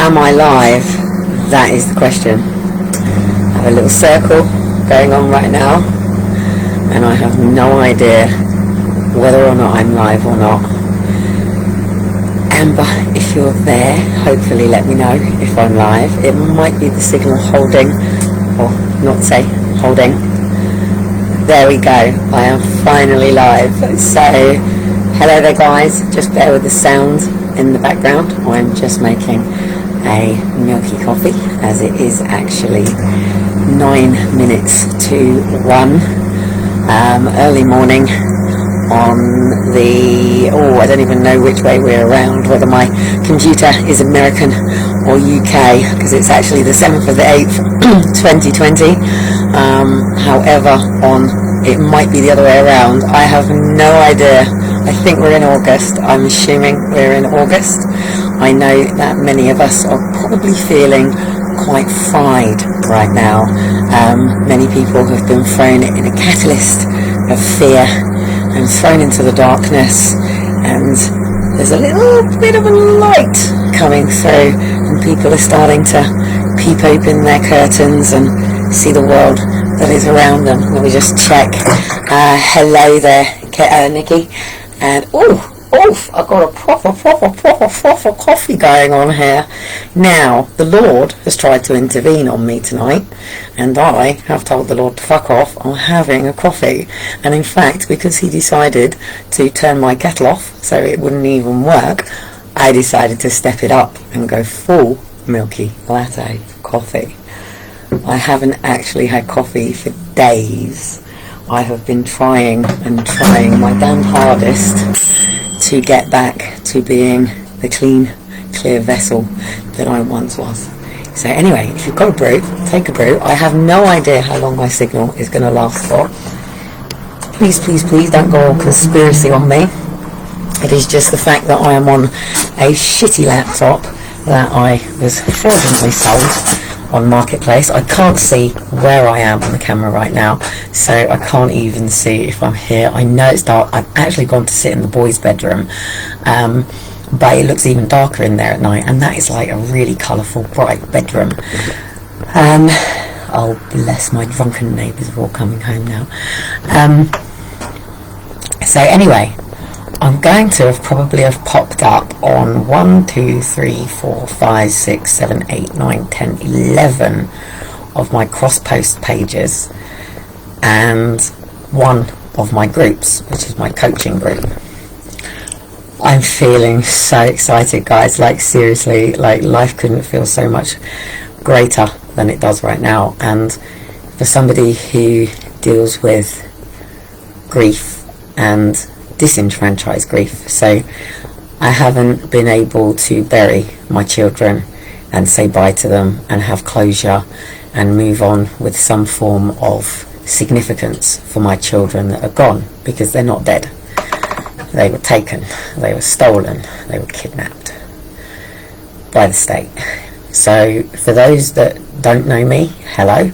Am I live? That is the question. I have a little circle going on right now, and I have no idea whether or not I'm live or not. Amber, if you're there, hopefully let me know if I'm live. It might be the signal holding, or not say holding. There we go, I am finally live. So, hello there guys, just bear with the sound in the background. I'm just making a milky coffee, as it is actually 9 minutes to 1, early morning on the, I don't even know which way we're around, whether my computer is American or UK, because it's actually the 7th of the 8th 2020. However, it might be the other way around. I have no idea. I think we're in August. I'm assuming we're in August. I know that many of us are probably feeling quite fried right now. Many people have been thrown in a catalyst of fear and thrown into the darkness, and there's a little bit of a light coming through, and people are starting to peep open their curtains and see the world that is around them. Let me just check. Hello there, Nikki. And I've got a proper coffee going on here. Now, the Lord has tried to intervene on me tonight, and I have told the Lord to fuck off on having a coffee. And in fact, because he decided to turn my kettle off so it wouldn't even work, I decided to step it up and go full milky latte coffee. I haven't actually had coffee for days. I have been trying my damn hardest to get back to being the clean, clear vessel that I once was. So anyway, if you've got a brew, take a brew. I have no idea how long my signal is going to last for. Please don't go all conspiracy on me. It is just the fact that I am on a shitty laptop that I was fraudulently sold on Marketplace. I can't see where I am on the camera right now, so I can't even see if I'm here. I know it's dark. I've actually gone to sit in the boys' bedroom, but it looks even darker in there at night, and that is like a really colourful, bright bedroom. Oh, bless, my drunken neighbours are all coming home now. So anyway, I'm going to probably have popped up on 1, 2, 3, 4, 5, 6, 7, 8, 9, 10, 11 of my cross-post pages, and one of my groups, which is my coaching group. I'm feeling so excited, guys. Like, seriously, like, life couldn't feel so much greater than it does right now. And for somebody who deals with grief and disenfranchised grief, so I haven't been able to bury my children and say bye to them and have closure and move on with some form of significance for my children that are gone, because they're not dead. They were taken, they were stolen, they were kidnapped by the state. So for those that don't know me, hello.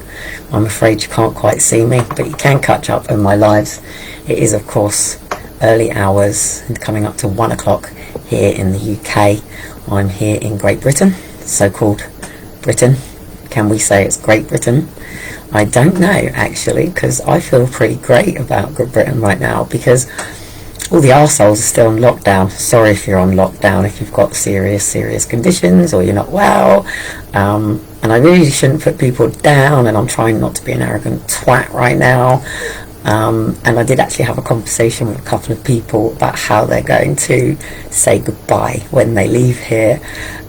I'm afraid you can't quite see me, but you can catch up on my lives. It is, of course, early hours, coming up to 1 o'clock here in the UK. I'm here in Great Britain, so-called Britain. Can we say it's Great Britain? I don't know, actually, because I feel pretty great about Great Britain right now, because all the arseholes are still on lockdown. Sorry if you're on lockdown, if you've got serious conditions or you're not well. And I really shouldn't put people down, and I'm trying not to be an arrogant twat right now. And I did actually have a conversation with a couple of people about how they're going to say goodbye when they leave here,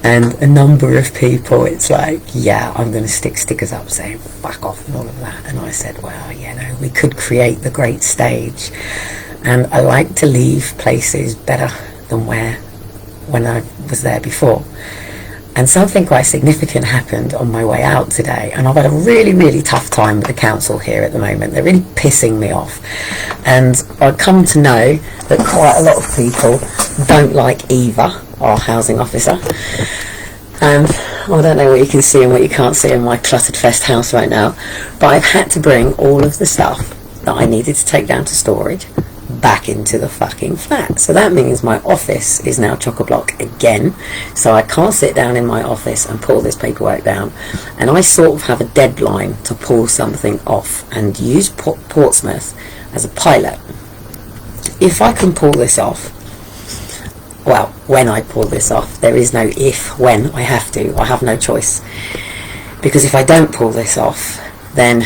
and a number of people, it's like, yeah, I'm going to stick stickers up saying fuck off and all of that. And I said, well, you know, we could create the great stage, and I like to leave places better than when I was there before. And something quite significant happened on my way out today, and I've had a really tough time with the council here at the moment. They're really pissing me off, and I've come to know that quite a lot of people don't like Eva, our housing officer. And I don't know what you can see and what you can't see in my cluttered fest house right now, but I've had to bring all of the stuff that I needed to take down to storage back into the fucking flat. So that means my office is now chock-a-block again, so I can't sit down in my office and pull this paperwork down, and I sort of have a deadline to pull something off and use Portsmouth as a pilot. If I can pull this off, well, when I pull this off, there is no if, when. I have to. I have no choice. Because if I don't pull this off, then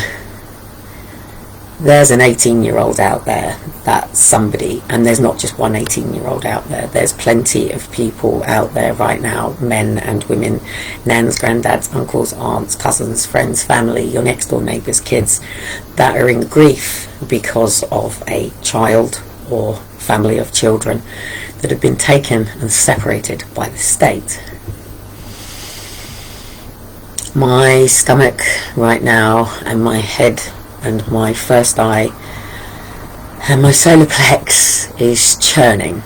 there's an 18-year-old out there, that's somebody, and there's not just one 18-year-old out there. There's plenty of people out there right now, men and women, nans, granddads, uncles, aunts, cousins, friends, family, your next door neighbours, kids, that are in grief because of a child or family of children that have been taken and separated by the state. My stomach right now, and my head, and my first eye, and my solar plex is churning,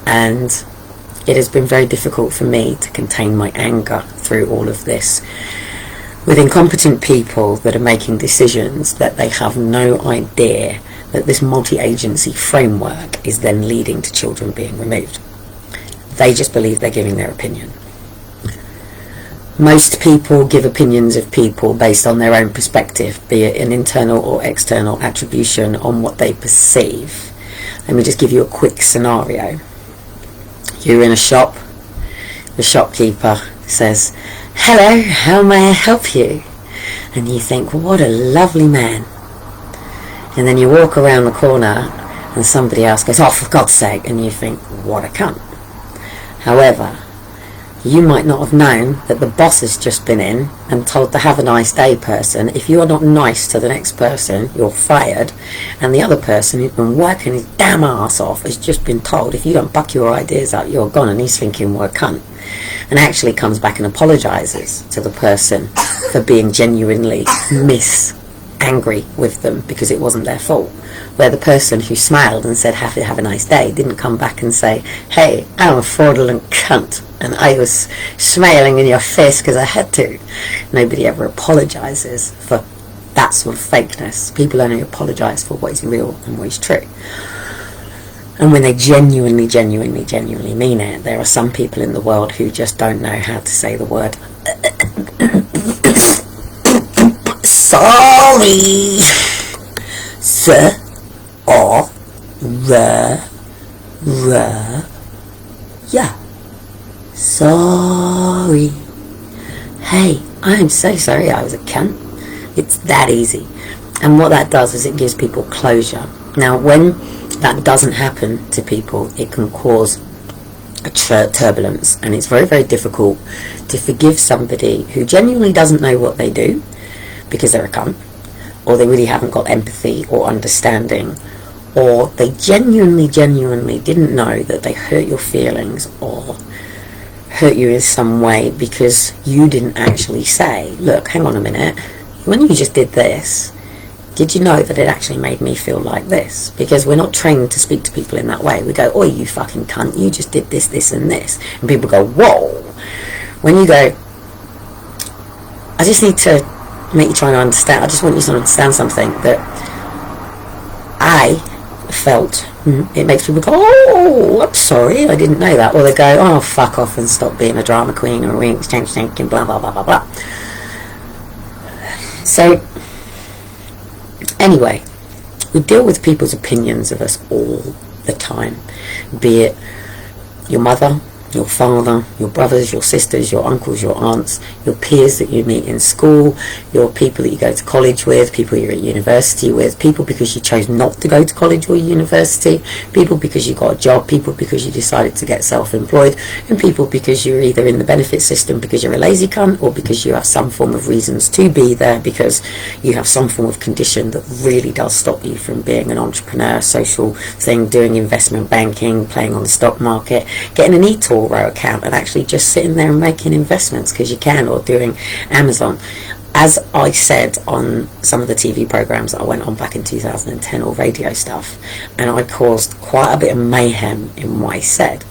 and it has been very difficult for me to contain my anger through all of this, with incompetent people that are making decisions that they have no idea that this multi-agency framework is then leading to children being removed. They just believe they're giving their opinion. Most people give opinions of people based on their own perspective, be it an internal or external attribution on what they perceive. Let me just give you a quick scenario. You're in a shop, the shopkeeper says, "Hello, how may I help you?" And you think, what a lovely man. And then you walk around the corner and somebody else goes, "Oh, for God's sake," and you think, what a cunt. However, you might not have known that the boss has just been in and told the "have a nice day" person, if you are not nice to the next person, you're fired. And the other person who's been working his damn ass off has just been told, if you don't buck your ideas up, you're gone. And he's thinking, what a cunt. And actually comes back and apologises to the person for being genuinely angry with them because it wasn't their fault. Where the person who smiled and said have a nice day didn't come back and say, "Hey, I'm a fraudulent cunt and I was smiling in your face because I had to." Nobody ever apologises for that sort of fakeness. People only apologise for what is real and what is true. And when they genuinely mean it, there are some people in the world who just don't know how to say the word sorry. Sir or yeah. Sorry. Hey, I'm so sorry I was a cunt. It's that easy. And what that does is it gives people closure. Now, when that doesn't happen to people, it can cause a turbulence, and it's very, very difficult to forgive somebody who genuinely doesn't know what they do because they're a cunt, or they really haven't got empathy or understanding, or they genuinely didn't know that they hurt your feelings or hurt you in some way because you didn't actually say, "Look, hang on a minute, when you just did this, did you know that it actually made me feel like this?" Because we're not trained to speak to people in that way. We go, "Oi, you fucking cunt, you just did this, this and this." And people go, "Whoa." When you go, "I just need to make you try to understand, I just want you to understand something that I felt," it makes people go, "Oh, I'm sorry, I didn't know that." Or they go, "Oh, fuck off and stop being a drama queen or ring exchange and blah blah blah blah blah." So anyway, we deal with people's opinions of us all the time, be it your mother, your father, your brothers, your sisters, your uncles, your aunts, your peers that you meet in school, your people that you go to college with, people you're at university with, people because you chose not to go to college or university, people because you got a job, people because you decided to get self-employed, and people because you're either in the benefit system because you're a lazy cunt, or because you have some form of reasons to be there because you have some form of condition that really does stop you from being an entrepreneur, social thing, doing investment banking, playing on the stock market, getting an eToro account and actually just sitting there and making investments because you can, or doing Amazon. As I said on some of the TV programs that I went on back in 2010, or radio stuff, and I caused quite a bit of mayhem in what I said.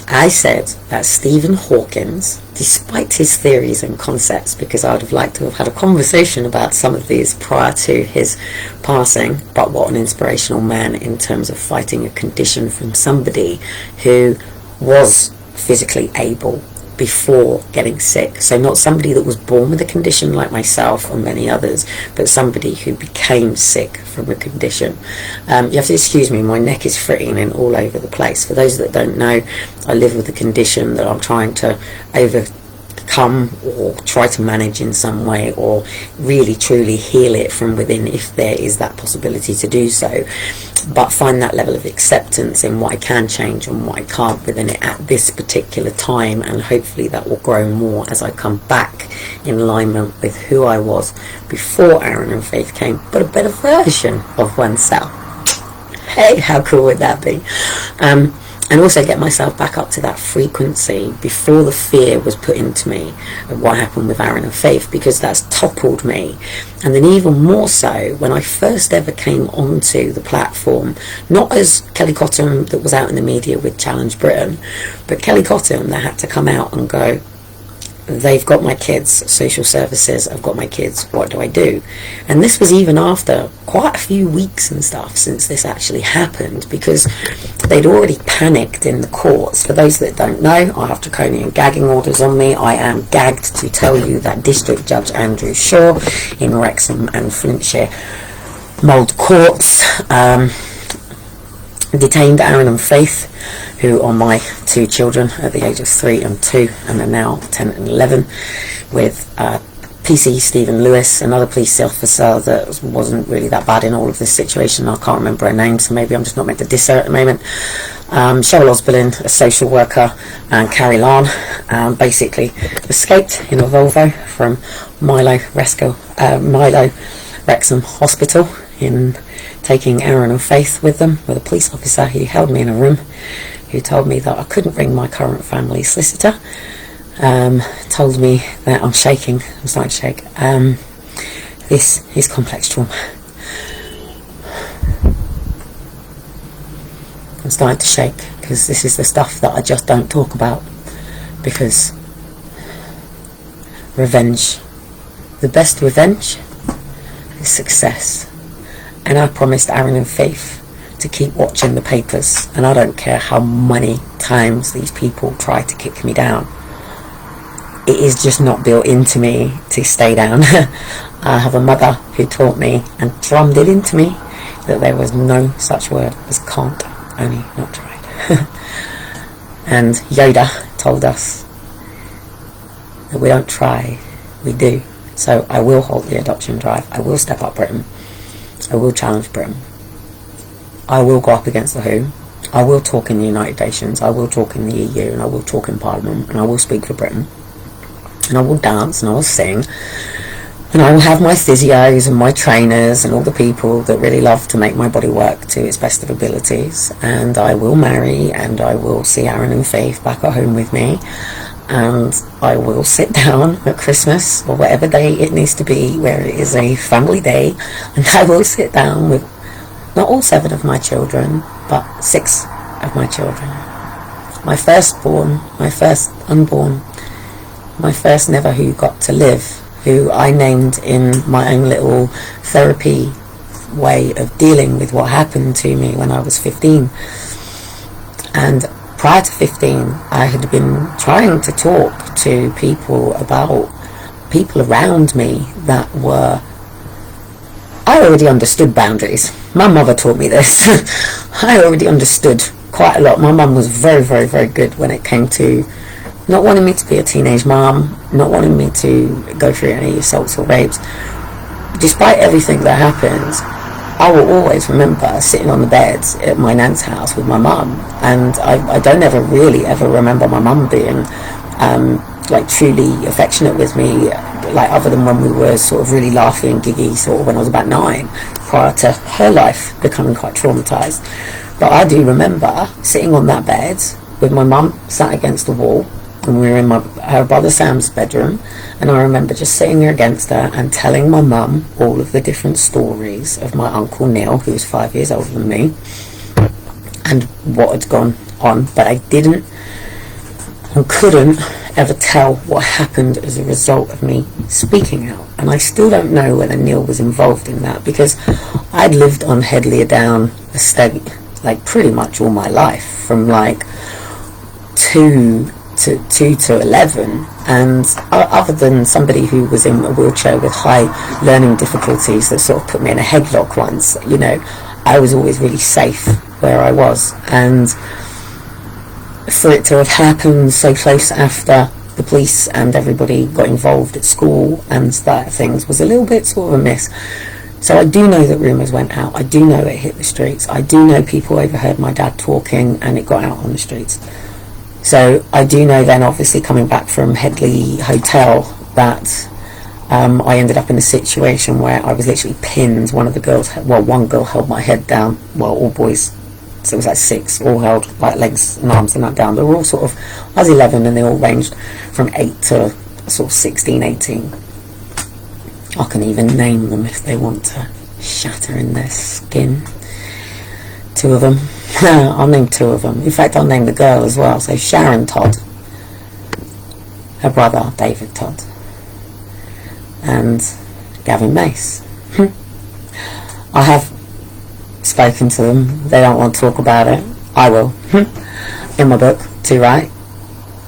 I said that Stephen Hawkins, despite his theories and concepts, because I would have liked to have had a conversation about some of these prior to his passing, but what an inspirational man in terms of fighting a condition from somebody who was physically able before getting sick. So not somebody that was born with a condition like myself and many others, but somebody who became sick from a condition. You have to excuse me, my neck is fritting and all over the place. For those that don't know, I live with a condition that I'm trying to overcome or try to manage in some way, or really truly heal it from within if there is that possibility to do so, but find that level of acceptance in what I can change and what I can't within it at this particular time, and hopefully that will grow more as I come back in alignment with who I was before Aaron and Faith came, but a better version of oneself. Hey, how cool would that be? And also get myself back up to that frequency before the fear was put into me of what happened with Aaron and Faith, because that's toppled me. And then even more so when I first ever came onto the platform, not as Kelly Cottam that was out in the media with Challenge Britain, but Kelly Cottam that had to come out and go, they've got my kids, social services, I've got my kids, what do I do? And this was even after quite a few weeks and stuff since this actually happened, because they'd already panicked in the courts. For those that don't know, I have draconian gagging orders on me. I am gagged to tell you that District Judge Andrew Shaw in Wrexham and Flintshire Mould Courts detained Aaron and Faith, who are my two children at the age of 3 and 2, and are now 10 and 11, with PC Stephen Lewis, another police officer that wasn't really that bad in all of this situation. I can't remember her name, so maybe I'm just not meant to diss her at the moment. Cheryl Osborne, a social worker, and Carrie Larn basically escaped in a Volvo from Milo Wrexham Hospital, in taking Aaron and Faith with them, with a police officer who held me in a room, who told me that I couldn't ring my current family solicitor, told me that I'm shaking, I'm starting to shake, this is complex trauma. I'm starting to shake because this is the stuff that I just don't talk about, because revenge, the best revenge is success. And I promised Aaron and Faith to keep watching the papers, and I don't care how many times these people try to kick me down. It is just not built into me to stay down. I have a mother who taught me and drummed it into me that there was no such word as can't, only not tried. And Yoda told us that we don't try, we do. So I will halt the adoption drive, I will step up Britain, I will challenge Britain, I will go up against the WHO, I will talk in the United Nations, I will talk in the EU, and I will talk in Parliament, and I will speak for Britain, and I will dance, and I will sing, and I will have my physios and my trainers and all the people that really love to make my body work to its best of abilities, and I will marry, and I will see Aaron and Faith back at home with me, and I will sit down at Christmas or whatever day it needs to be where it is a family day, and I will sit down with not all 7 of my children, but 6 of my children. My firstborn, my first unborn, my first never who got to live, who I named in my own little therapy way of dealing with what happened to me when I was 15. And prior to 15, I had been trying to talk to people about people around me that were... I already understood boundaries. My mother taught me this. I already understood quite a lot. My mum was very, very, very good when it came to not wanting me to be a teenage mom, not wanting me to go through any assaults or rapes. Despite everything that happens, I will always remember sitting on the bed at my nan's house with my mum, and I don't ever really ever remember my mum being like truly affectionate with me, like other than when we were sort of really laughing and giggy sort of when I was about 9, prior to her life becoming quite traumatised. But I do remember sitting on that bed with my mum sat against the wall, and we were in her brother Sam's bedroom, and I remember just sitting there against her and telling my mum all of the different stories of my uncle Neil, who was 5 years older than me, and what had gone on. But I didn't and couldn't ever tell what happened as a result of me speaking out. And I still don't know whether Neil was involved in that, because I'd lived on Headley Down estate like pretty much all my life, from like 2 to 11, and other than somebody who was in a wheelchair with high learning difficulties that sort of put me in a headlock once, you know, I was always really safe where I was. And for it to have happened so close after the police and everybody got involved at school and that things was a little bit sort of a miss. So I do know that rumours went out. I do know it hit the streets. I do know people overheard my dad talking and it got out on the streets. So I do know then, obviously coming back from Headley Hotel, that I ended up in a situation where I was literally pinned. One girl held my head down, well, all boys, so it was like 6, all held like legs and arms and that down. They were all sort of, I was 11 and they all ranged from 8 to sort of 16, 18. I can even name them if they want to shatter in their skin. 2 of them. I'll name 2 of them. In fact, I'll name the girl as well. So Sharon Todd, her brother David Todd, and Gavin Mace. I have spoken to them. They don't want to talk about it. I will. In my book, to write.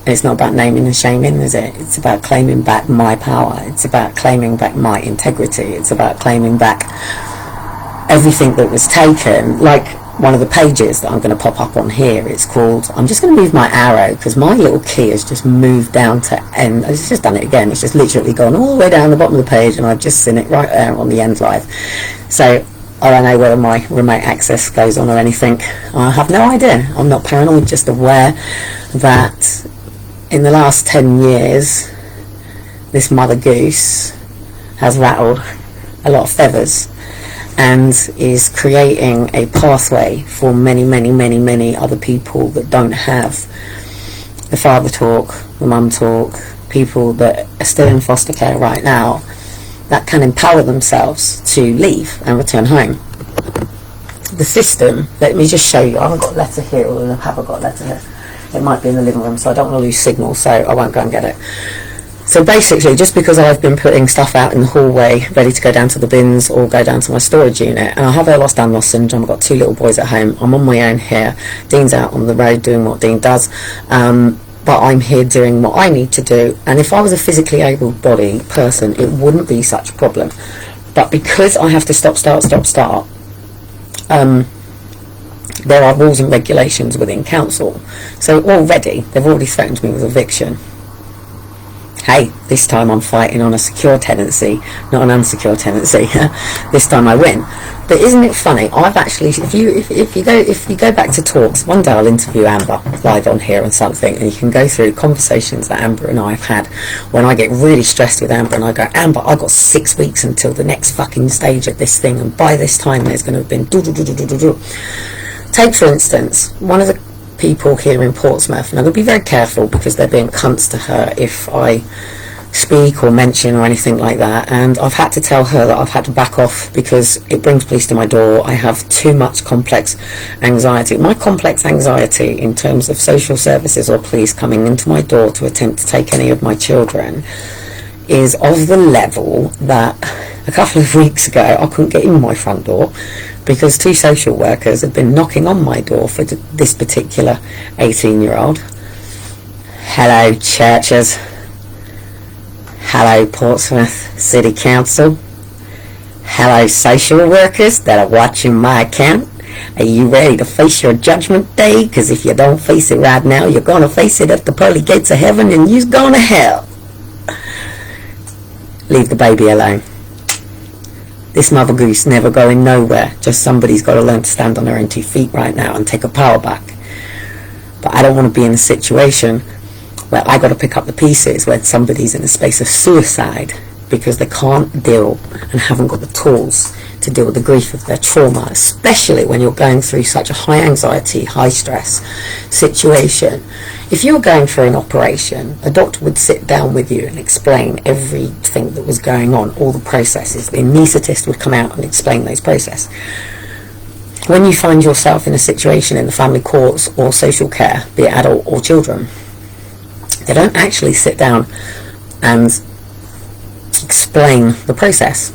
It's not about naming and shaming, is it? It's about claiming back my power. It's about claiming back my integrity. It's about claiming back everything that was taken. Like one of the pages that I'm going to pop up on here, it's called, I'm just going to move my arrow because my little key has just moved down to end. It's just done it again. It's just literally gone all the way down the bottom of the page, and I've just seen it right there on the end live. So I don't know whether my remote access goes on or anything. I have no idea. I'm not paranoid, just aware that in the last 10 years this mother goose has rattled a lot of feathers and is creating a pathway for many other people that don't have the father talk, the mum talk, people that are still in foster care right now, that can empower themselves to leave and return home. The system, let me just show you, I haven't got a letter here, or I haven't got a letter here. It might be in the living room, so I don't want to lose signal, so I won't go and get it. So basically, just because I've been putting stuff out in the hallway ready to go down to the bins or go down to my storage unit, and I have Ehlers Danlos syndrome, I've got 2 little boys at home, I'm on my own here, Dean's out on the road doing what Dean does, but I'm here doing what I need to do. And if I was a physically able-bodied person, it wouldn't be such a problem. But because I have to stop, start, there are rules and regulations within council. So already, they've already threatened me with eviction. Hey, this time I'm fighting on a secure tenancy, not an unsecure tenancy. This time I win. But isn't it funny? I've actually, if you go back to talks, one day I'll interview Amber live on here or something, and you can go through conversations that Amber and I have had when I get really stressed with Amber, and I go, Amber, I've got 6 weeks until the next fucking stage of this thing, and by this time there's going to have been do. Take for instance, one of the people here in Portsmouth, and I'm going to be very careful because they're being cunts to her if I speak or mention or anything like that, and I've had to tell her that I've had to back off because it brings police to my door. I have too much complex anxiety. My complex anxiety in terms of social services or police coming into my door to attempt to take any of my children is of the level that a couple of weeks ago I couldn't get in my front door because 2 social workers had been knocking on my door for this particular 18-year-old. Hello, churches. Hello, Portsmouth City Council. Hello, social workers that are watching my account. Are you ready to face your judgment day? Because if you don't face it right now, you're going to face it at the pearly gates of heaven, and you're going to hell. Leave the baby alone. This mother goose never going nowhere. Just somebody's got to learn to stand on their own 2 feet right now and take her power back. But I don't want to be in a situation where I got to pick up the pieces when somebody's in a space of suicide because they can't deal and haven't got the tools to deal with the grief of their trauma, especially when you're going through such a high anxiety, high stress situation. If you were going for an operation, a doctor would sit down with you and explain everything that was going on, all the processes. The anaesthetist would come out and explain those processes. When you find yourself in a situation in the family courts or social care, be it adult or children, They don't actually sit down and explain the process.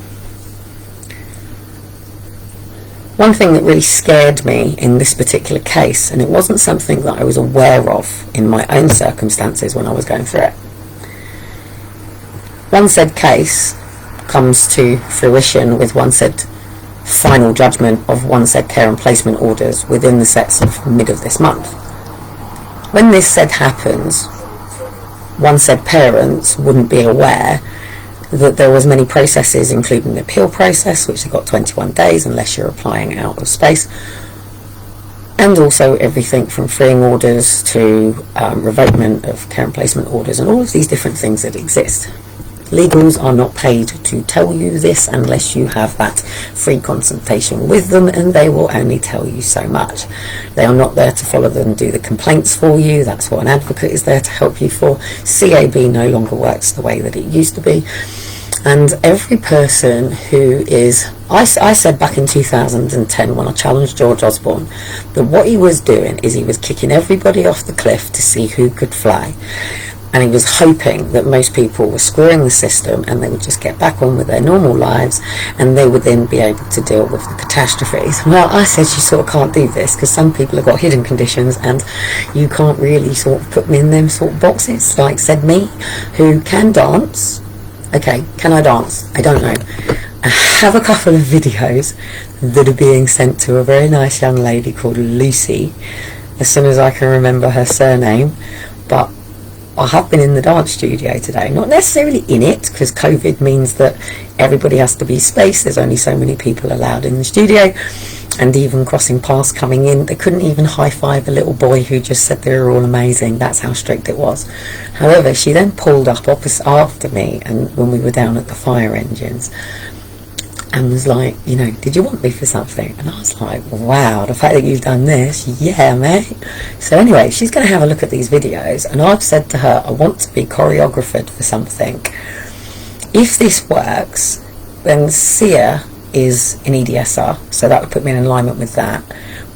One thing that really scared me in this particular case, and it wasn't something that I was aware of in my own circumstances when I was going through it. One said case comes to fruition with one said final judgment of one said care and placement orders within the sets of mid of this month. When this said happens, one said parents wouldn't be aware that there was many processes, including the appeal process, which they got 21 days unless you're applying out of space, and also everything from freeing orders to revokement of care and placement orders, and all of these different things that exist. Legals are not paid to tell you this unless you have that free consultation with them, and they will only tell you so much. They are not there to follow them and do the complaints for you. That's what an advocate is there to help you for. CAB no longer works the way that it used to be. And every person who is... I said back in 2010 when I challenged George Osborne that what he was doing is he was kicking everybody off the cliff to see who could fly. And he was hoping that most people were screwing the system and they would just get back on with their normal lives, and they would then be able to deal with the catastrophes. Well, I said you sort of can't do this because some people have got hidden conditions and you can't really sort of put them in them sort of boxes. Like said me, who can dance. Okay, can I dance? I don't know. I have a couple of videos that are being sent to a very nice young lady called Lucy, as soon as I can remember her surname, but I have been in the dance studio today, not necessarily in it, because COVID means that everybody has to be spaced. There's only so many people allowed in the studio, and even crossing paths coming in, they couldn't even high-five a little boy who just said they were all amazing. That's how strict it was. However, she then pulled up opposite after me, and when we were down at the fire engines, and was like, you know, did you want me for something? And I was like, wow, the fact that you've done this, yeah, mate. So anyway, she's going to have a look at these videos, and I've said to her, I want to be choreographed for something. If this works, then Sia is an EDSR, so that would put me in alignment with that.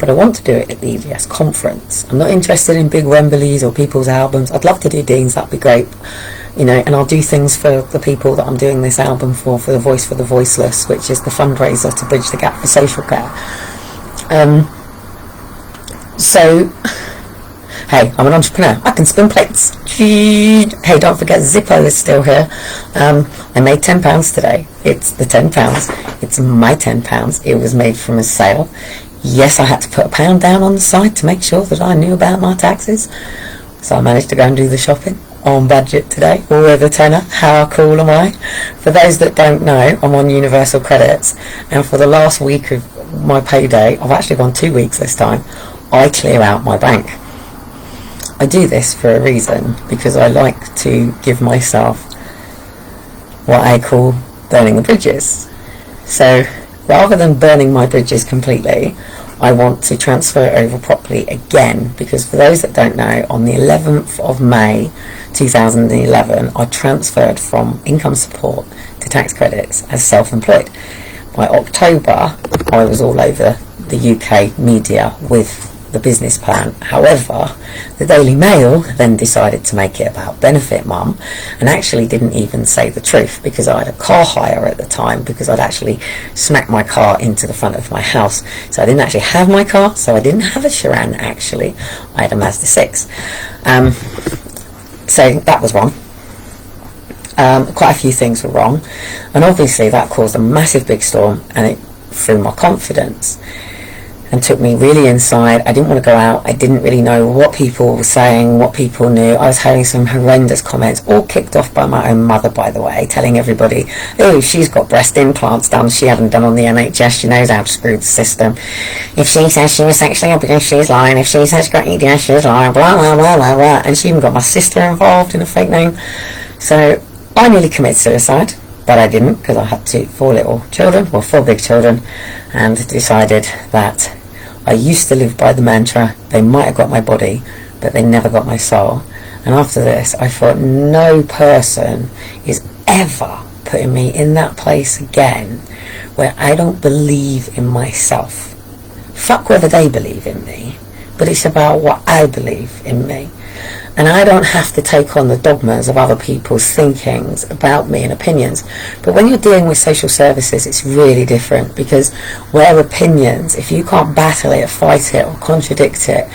But I want to do it at the EDS conference. I'm not interested in big Wembleys or people's albums. I'd love to do Dean's, that'd be great. You know, and I'll do things for the people that I'm doing this album for the Voice for the Voiceless, which is the fundraiser to bridge the gap for social care. So, hey, I'm an entrepreneur. I can spin plates. Hey, don't forget Zippo is still here. I made £10 today. It's the £10. It's my £10. It was made from a sale. Yes, I had to put £1 down on the side to make sure that I knew about my taxes. So I managed to go and do the shopping on budget today, all with a tenner. How cool am I? For those that don't know, I'm on Universal Credits, and for the last week of my payday, I've actually gone 2 weeks this time, I clear out my bank. I do this for a reason, because I like to give myself what I call burning the bridges. So rather than burning my bridges completely, I want to transfer over properly again, because for those that don't know, on the 11th of May 2011 I transferred from income support to tax credits as self-employed. By October I was all over the UK media with the business plan. However, the Daily Mail then decided to make it about Benefit Mum, and actually didn't even say the truth, because I had a car hire at the time, because I'd actually smacked my car into the front of my house. So I didn't actually have my car, so I didn't have a Chiron actually, I had a Mazda 6. So that was wrong. Quite a few things were wrong, and obviously that caused a massive big storm, and it threw my confidence and took me really inside. I didn't want to go out. I didn't really know what people were saying, what people knew. I was having some horrendous comments, all kicked off by my own mother, by the way, telling everybody, oh, she's got breast implants done she hadn't done on the NHS, she knows how to screw the system. If she says she was sexually abused, she's lying. If she says she got EDS, she's lying, blah, blah, blah, blah, blah. And she even got my sister involved in a fake name. So I nearly committed suicide, but I didn't, because I had 4 big children, and decided that I used to live by the mantra, they might have got my body, but they never got my soul. And after this, I thought no person is ever putting me in that place again where I don't believe in myself. Fuck whether they believe in me, but it's about what I believe in me. And I don't have to take on the dogmas of other people's thinkings about me and opinions. But when you're dealing with social services, it's really different, because where opinions, if you can't battle it, fight it, or contradict it,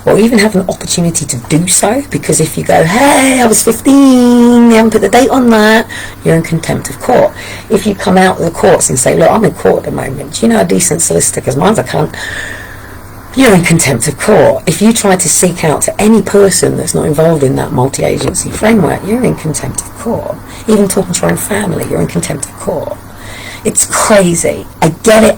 or even have an opportunity to do so, because if you go, hey, I was 15, they haven't put the date on that, you're in contempt of court. If you come out of the courts and say, look, I'm in court at the moment, do you know a decent solicitor, because mine's a cunt, you're in contempt of court. If you try to seek out to any person that's not involved in that multi-agency framework, you're in contempt of court. Even talking to your own family, you're in contempt of court. It's crazy. I get it.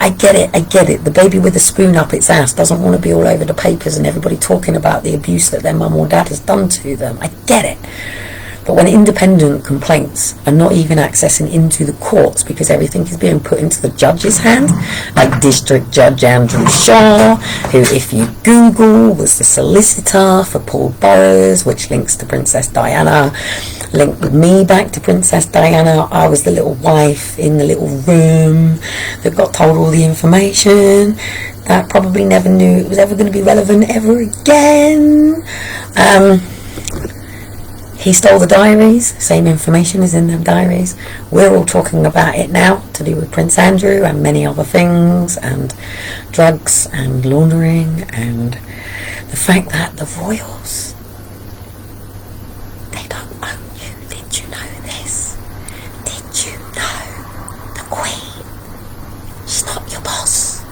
The baby with the spoon up its ass doesn't want to be all over the papers and everybody talking about the abuse that their mum or dad has done to them. I get it. But when independent complaints are not even accessing into the courts because everything is being put into the judge's hand, like District Judge Andrew Shaw, who, if you Google, was the solicitor for Paul Burrows, which links to Princess Diana, linked me back to Princess Diana. I was the little wife in the little room that got told all the information that probably never knew it was ever going to be relevant ever again. He stole the diaries, same information is in them diaries. We're all talking about it now, to do with Prince Andrew and many other things, and drugs and laundering, and the fact that the royals, they don't own you. Did you know this? Did you know the Queen, she's not your boss.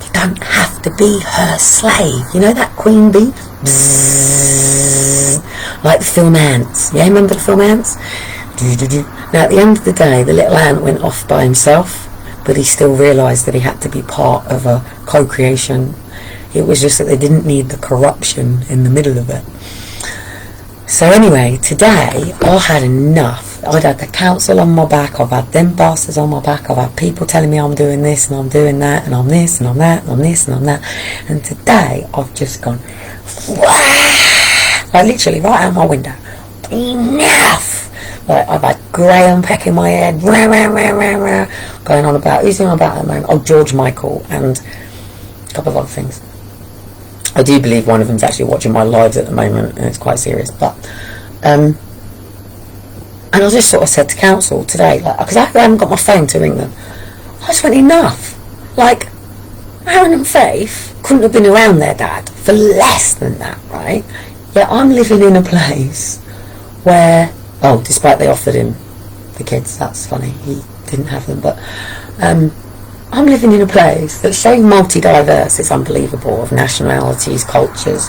You don't have to be her slave. You know that Queen bee? Bzzz, like the film Ants. Yeah, remember the film Ants? Now at the end of the day, the little ant went off by himself, but he still realised that he had to be part of a co-creation. It was just that they didn't need the corruption in the middle of it. So anyway, today I had enough. I'd had the council on my back, I've had them bastards on my back, I've had people telling me I'm doing this and I'm doing that and I'm this and I'm that and I'm this and I'm that, and today I've just gone like literally right out my window, enough. Like I've had Graham pecking my head, going on about, who's on about at the moment? Oh, George Michael and a couple of other things. I do believe one of them's actually watching my lives at the moment, and it's quite serious. But and I just sort of said to council today, like, because I haven't got my phone to ring them, I just went, enough. Like, Aaron and Faith couldn't have been around their dad for less than that, right? Yet I'm living in a place where, oh, despite they offered him the kids, that's funny, he didn't have them, but I'm living in a place that's so multi-diverse, it's unbelievable, of nationalities, cultures,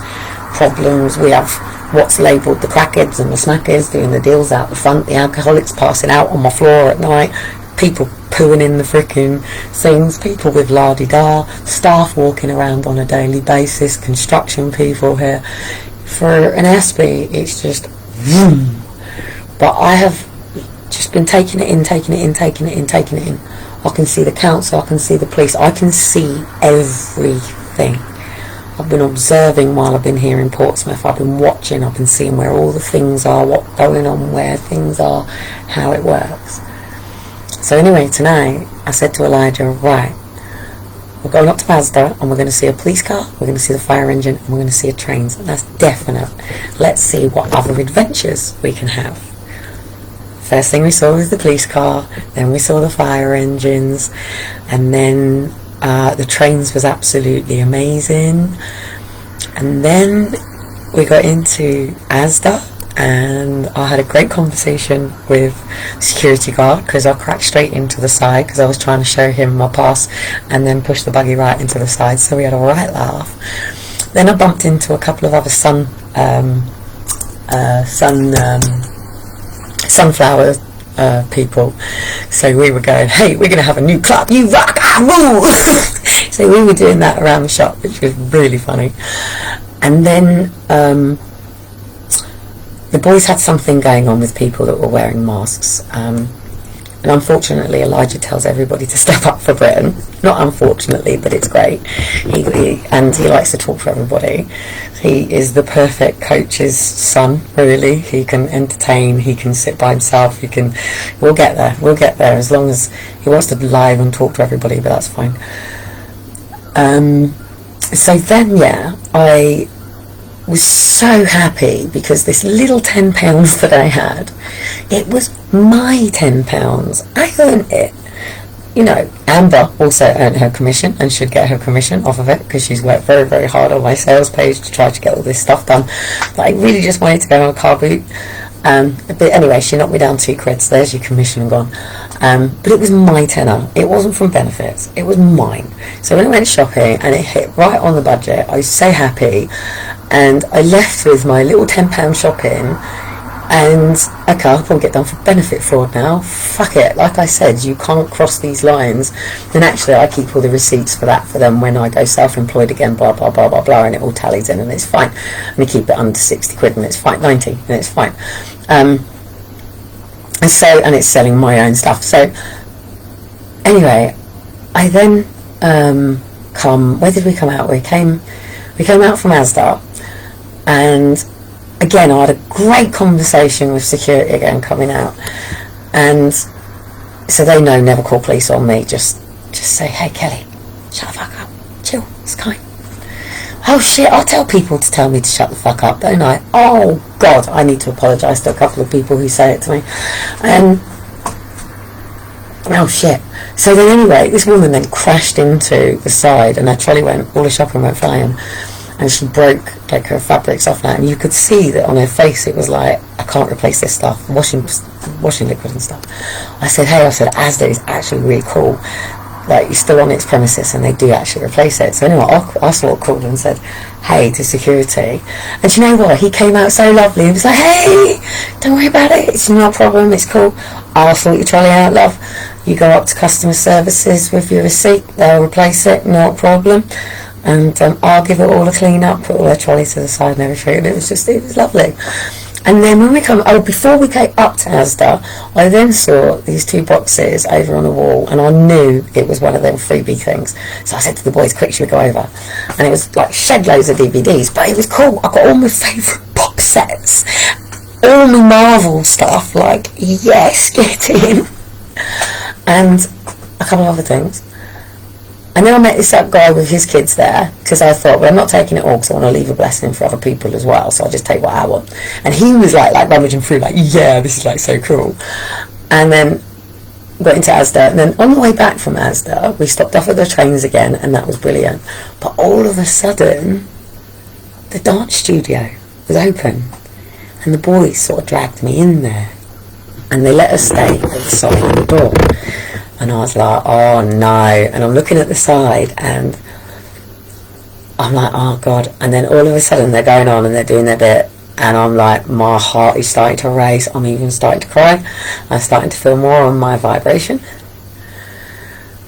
problems. We have what's labelled the crackheads and the smackers doing the deals out the front, the alcoholics passing out on my floor at night, people pooing in the frickin' things, people with la-di-da, staff walking around on a daily basis, construction people here. For an SB, it's just vroom. But I have just been taking it in. I can see the council, I can see the police, I can see everything. I've been observing while I've been here in Portsmouth, I've been watching, I've been seeing where all the things are, what's going on, where things are, how it works. So anyway, tonight I said to Elijah, right, we're going up to Mazda and we're going to see a police car, we're going to see the fire engine, and we're going to see a trains, and that's definite. Let's see what other adventures we can have. First thing we saw was the police car, then we saw the fire engines, and then the trains was absolutely amazing. And then we got into Asda, and I had a great conversation with the security guard, because I cracked straight into the side because I was trying to show him my pass and then push the buggy right into the side, so we had a right laugh. Then I bumped into a couple of other sunflower people, so we were going, hey, we're going to have a new club, you rock, I rule. So we were doing that around the shop, which was really funny. And then the boys had something going on with people that were wearing masks, and unfortunately Elijah tells everybody to step up for Britain. Not unfortunately, but it's great. He likes to talk for everybody. He is the perfect coach's son, really. He can entertain, he can sit by himself, we'll get there, as long as he wants to live and talk to everybody, but that's fine. So then, yeah, I was so happy because this little £10 that I had, it was my £10. I earned it. You know, Amber also earned her commission and should get her commission off of it because she's worked very, very hard on my sales page to try to get all this stuff done. But I really just wanted to go on a car boot. But anyway, she knocked me down £2, so there's your commission gone. But it was my tenner. It wasn't from benefits. It was mine. So when I went shopping and it hit right on the budget, I was so happy. And I left with my little £10 shopping. And okay, I'll probably get done for benefit fraud now. Fuck it. Like I said, you can't cross these lines. And actually, I keep all the receipts for that for them when I go self-employed again, blah, blah, blah, blah, blah, and it all tallies in and it's fine. And I keep it under 60 quid and it's fine, 90, and it's fine. And it's selling my own stuff. So anyway, I then where did we come out? We came out from Asda, and again, I had a great conversation with security again coming out, and so they know never call police on me. Just say, hey Kelly, shut the fuck up, chill, it's kind. Oh shit, I'll tell people to tell me to shut the fuck up, don't I? Oh God, I need to apologise to a couple of people who say it to me. Oh shit. So then anyway, this woman then crashed into the side and her trolley all the shopping went flying. And she broke like her fabrics off now, and you could see that on her face it was like, I can't replace this stuff, washing liquid and stuff. I said, Asda is actually really cool, like you're still on its premises and they do actually replace it. So anyway, I sort of called and said hey to security, and you know what, he came out so lovely. He was like, hey, don't worry about it, it's not a problem, it's cool, I'll sort your trolley out, love. You go up to customer services with your receipt, they'll replace it, not a problem. And I'll give it all a clean up, put all their trolleys to the side and everything, and it was lovely. And then when we before we came up to Asda, I then saw these 2 boxes over on the wall, and I knew it was one of them freebie things. So I said to the boys, quick, should we go over? And it was like shed loads of DVDs, but it was cool. I got all my favourite box sets, all my Marvel stuff, like, yes, get in. And a couple of other things. And then I met this guy with his kids there, because I thought, well, I'm not taking it all because I want to leave a blessing for other people as well, so I'll just take what I want. And he was like rummaging through, like, yeah, this is like so cool. And then got into Asda, and then on the way back from Asda, we stopped off at the trains again, and that was brilliant. But all of a sudden, the dance studio was open, and the boys sort of dragged me in there, and they let us stay at the side of the door. And I was like, oh no. And I'm looking at the side and I'm like, oh God. And then all of a sudden they're going on and they're doing their bit. And I'm like, my heart is starting to race. I'm even starting to cry. I'm starting to feel more on my vibration.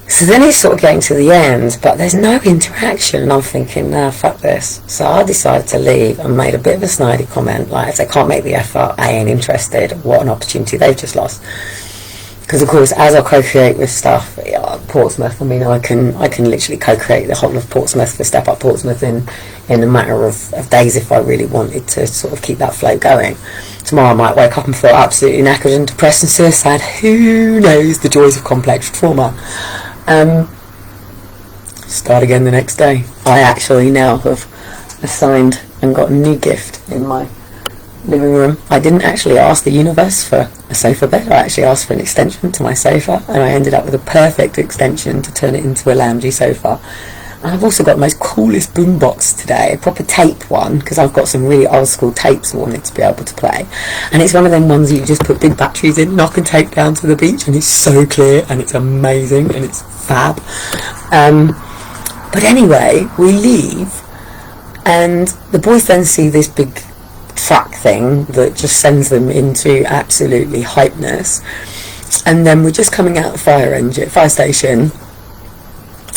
So then it's sort of getting to the end, but there's no interaction. And I'm thinking, nah, fuck this. So I decided to leave and made a bit of a snidey comment. Like, if they can't make the effort, I ain't interested. What an opportunity they've just lost. Because of course, as I co-create with stuff, Portsmouth, I mean, I can literally co-create the whole of Portsmouth for Step Up Portsmouth in a matter of days if I really wanted to sort of keep that flow going. Tomorrow I might wake up and feel absolutely knackered and depressed and suicide. Who knows the joys of complex trauma? Start again the next day. I actually now have assigned and got a new gift in my living room. I didn't actually ask the universe for a sofa bed. I actually asked for an extension to my sofa, and I ended up with a perfect extension to turn it into a loungy sofa. And I've also got the most coolest boombox today, a proper tape one, because I've got some really old school tapes I wanted to be able to play. And it's one of them ones that you just put big batteries in, knock and take down to the beach, and it's so clear and it's amazing and it's fab. But anyway, we leave, and the boys then see this big truck thing that just sends them into absolutely hypeness. And then we're just coming out of the fire station,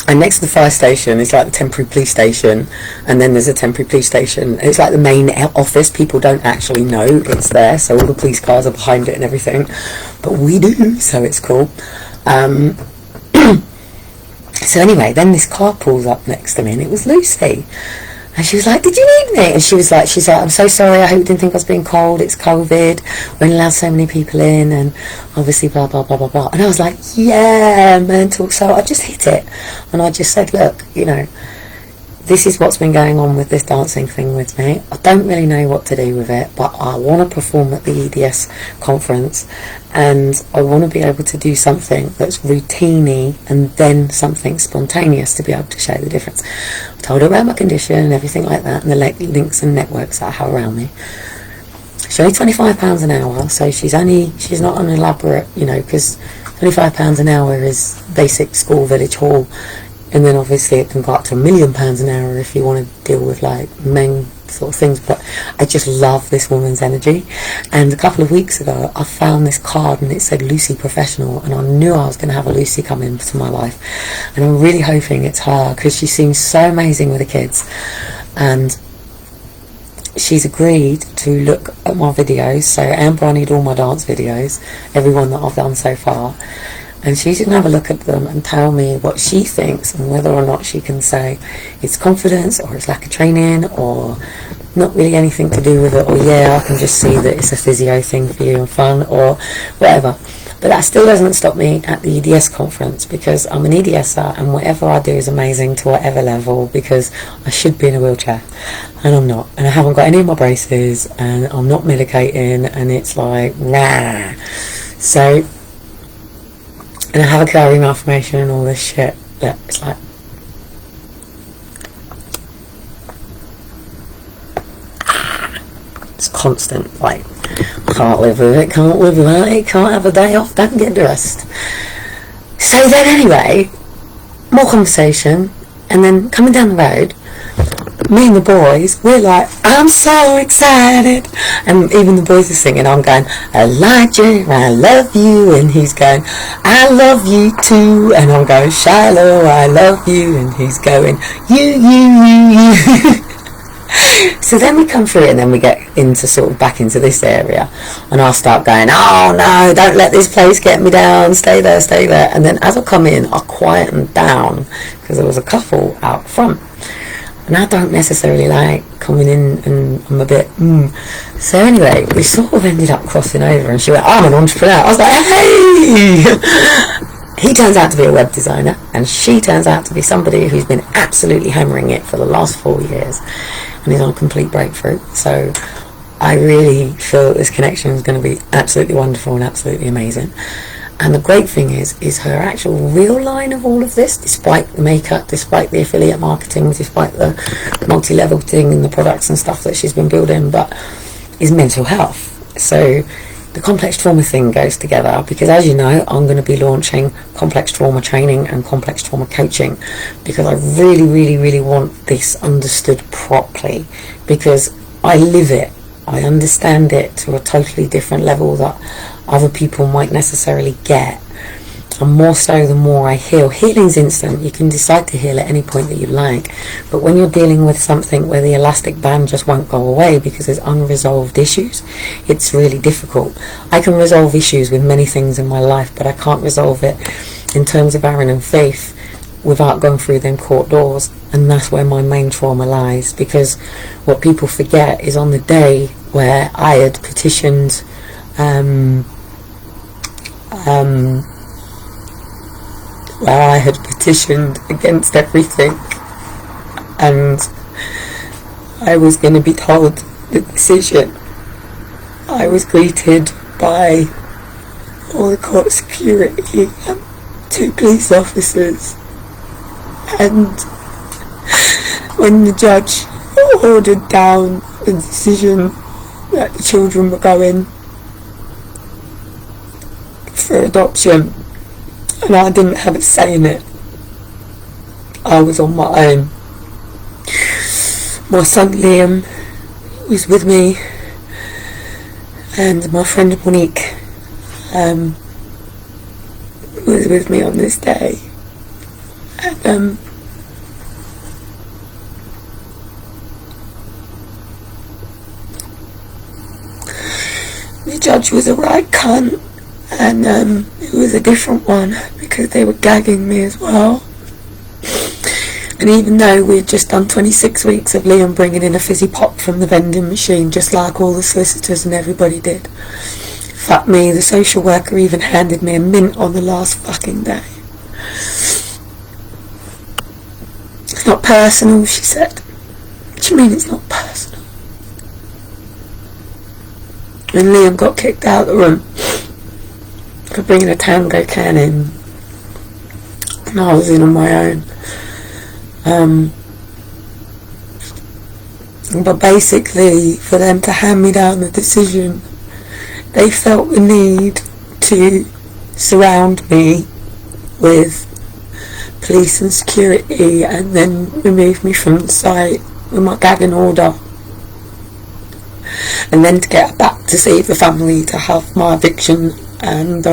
and next to the fire station is like the temporary police station, and then there's a temporary police station. It's like the main office. People don't actually know it's there, so all the police cars are behind it and everything, but we do, so it's cool. So anyway, then this car pulls up next to me, and it was Lucy. And she was like, did you need me? And she's like, I'm so sorry, I hope you didn't think I was being cold, it's COVID, we only allowed so many people in, and obviously blah, blah, blah, blah, blah. And I was like, yeah, mental. So I just hit it. And I just said, look, you know, this is what's been going on with this dancing thing with me. I don't really know what to do with it, but I want to perform at the EDS conference, and I want to be able to do something that's routine-y and then something spontaneous to be able to show the difference. I told her about my condition and everything like that, and the links and networks that I have around me. She's only £25 an hour, so she's not an elaborate, because £25 an hour is basic school village hall. And then obviously it can go up to £1 million an hour if you want to deal with like main sort of things. But I just love this woman's energy. And a couple of weeks ago I found this card and it said Lucy Professional, and I knew I was going to have a Lucy come into my life, and I'm really hoping it's her, because she seems so amazing with the kids. And she's agreed to look at my videos. So Amber, I need all my dance videos, every one that I've done so far, and she's going to have a look at them and tell me what she thinks, and whether or not she can say it's confidence or it's lack of training or not really anything to do with it, or I can just see that it's a physio thing for you and fun, or whatever. But that still doesn't stop me at the EDS conference, because I'm an EDSer and whatever I do is amazing to whatever level, because I should be in a wheelchair and I'm not, and I haven't got any of my braces, and I'm not medicating, and it's like rah. So, and I have a carry malformation and all this shit that it's like, it's constant, like, can't live with it, can't live without it, can't have a day off, don't get dressed. So then anyway, more conversation, and then coming down the road, me and the boys, we're like, I'm so excited, and even the boys are singing. I'm going, Elijah, I love you, and he's going, I love you too, and I'm going, Shiloh, I love you, and he's going, you. So then we come through it, and then we get into sort of back into this area, and I'll start going, oh no, don't let this place get me down, stay there, and then as I come in, I quieten down, because there was a couple out front. And I don't necessarily like coming in, and I'm a bit So anyway, we sort of ended up crossing over, and she went, I'm an entrepreneur. I was like, hey! He turns out to be a web designer, and she turns out to be somebody who's been absolutely hammering it for the last 4 years and is on a complete breakthrough. So I really feel that this connection is going to be absolutely wonderful and absolutely amazing. And the great thing is her actual real line of all of this, despite the makeup, despite the affiliate marketing, despite the multi-level thing and the products and stuff that she's been building, but is mental health. So the complex trauma thing goes together, because as you know, I'm going to be launching complex trauma training and complex trauma coaching, because I really, really, really want this understood properly, because I live it. I understand it to a totally different level that other people might necessarily get, and more so the more I heal. Healing's instant. You can decide to heal at any point that you like, but when you're dealing with something where the elastic band just won't go away because there's unresolved issues, it's really difficult. I can resolve issues with many things in my life, but I can't resolve it in terms of Aaron and Faith without going through them court doors, and that's where my main trauma lies. Because what people forget is on the day where I had petitioned against everything, and I was going to be told the decision, I was greeted by all the court security and 2 police officers, and when the judge ordered down the decision that the children were going for adoption, and I didn't have a say in it, I was on my own. My son Liam was with me, and my friend Monique was with me on this day, and the judge was a right cunt, and it was a different one because they were gagging me as well. And even though we'd just done 26 weeks of Liam bringing in a fizzy pop from the vending machine, just like all the solicitors and everybody did, fuck me, the social worker even handed me a mint on the last fucking day. It's not personal, she said. What do you mean it's not personal? And Liam got kicked out of the room for bringing a tango can in. And I was in on my own. But basically, for them to hand me down the decision, they felt the need to surround me with police and security and then remove me from the site with my gagging order. And then to get back to save the family, to have my eviction, and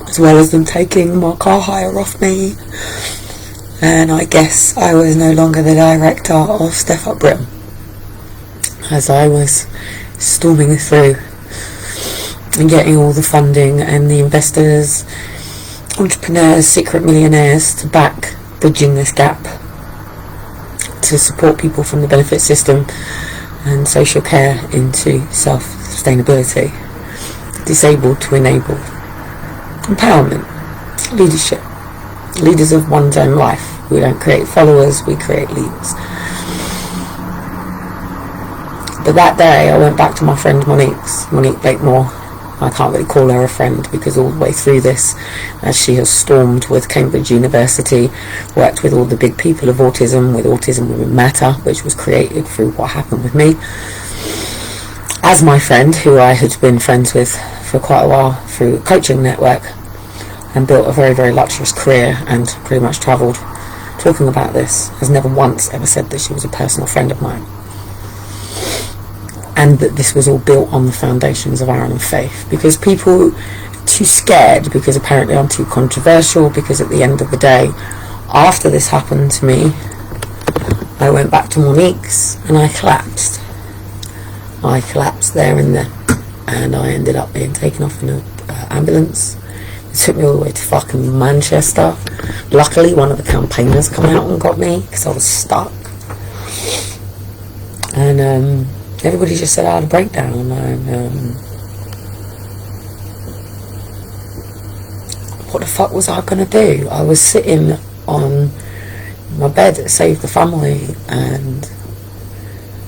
as well as them taking my car hire off me. And I guess I was no longer the director of Step Up Britain, as I was storming through and getting all the funding and the investors, entrepreneurs, secret millionaires to back bridging this gap, to support people from the benefit system and social care into self-sustainability, disabled to enable, empowerment, leadership, leaders of one's own life. We don't create followers, we create leaders. But that day I went back to my friend Monique Blakemore. I can't really call her a friend because all the way through this, as she has stormed with Cambridge University, worked with all the big people of autism, with Autism Women Matter, which was created through what happened with me, as my friend, who I had been friends with for quite a while through a coaching network, and built a very, very luxurious career and pretty much travelled talking about this, has never once ever said that she was a personal friend of mine. And that this was all built on the foundations of Aaron and Faith, because people are too scared, because apparently I'm too controversial, because at the end of the day, after this happened to me, I went back to Monique's and I collapsed. I collapsed there and then, and I ended up being taken off in an ambulance. It took me all the way to fucking Manchester. Luckily, one of the campaigners come out and got me because I was stuck. And everybody just said I had a breakdown. And what the fuck was I gonna do? I was sitting on my bed at Save the Family, and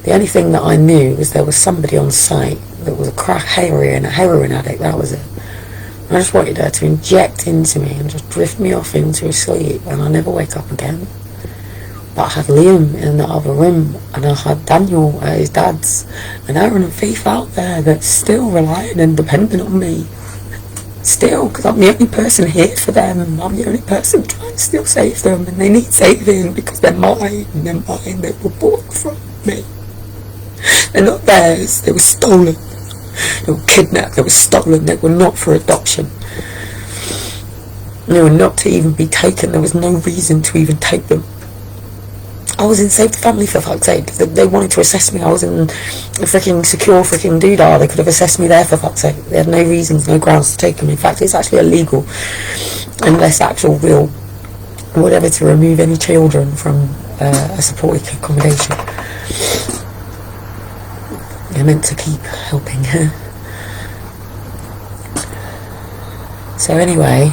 the only thing that I knew was there was somebody on site that was a heroin addict. That was it. I just wanted her to inject into me and just drift me off into a sleep and I never wake up again. But I had Liam in the other room, and I had Daniel at his dad's, and Aaron and Faith out there that's still relying and dependent on me. Still, because I'm the only person here for them. I'm the only person trying to still save them, and they need saving because they're mine. They're mine. They were bought from me. They're not theirs. They were stolen. They were kidnapped, they were stolen, they were not for adoption. They were not to even be taken, there was no reason to even take them. I was in Save the Family, for fuck's sake. If they wanted to assess me, I was in a freaking secure freaking doodah. They could have assessed me there, for fuck's sake. They had no reasons, no grounds to take them. In fact, it's actually illegal, unless actual real whatever, to remove any children from a supported accommodation. You're meant to keep helping her. So anyway,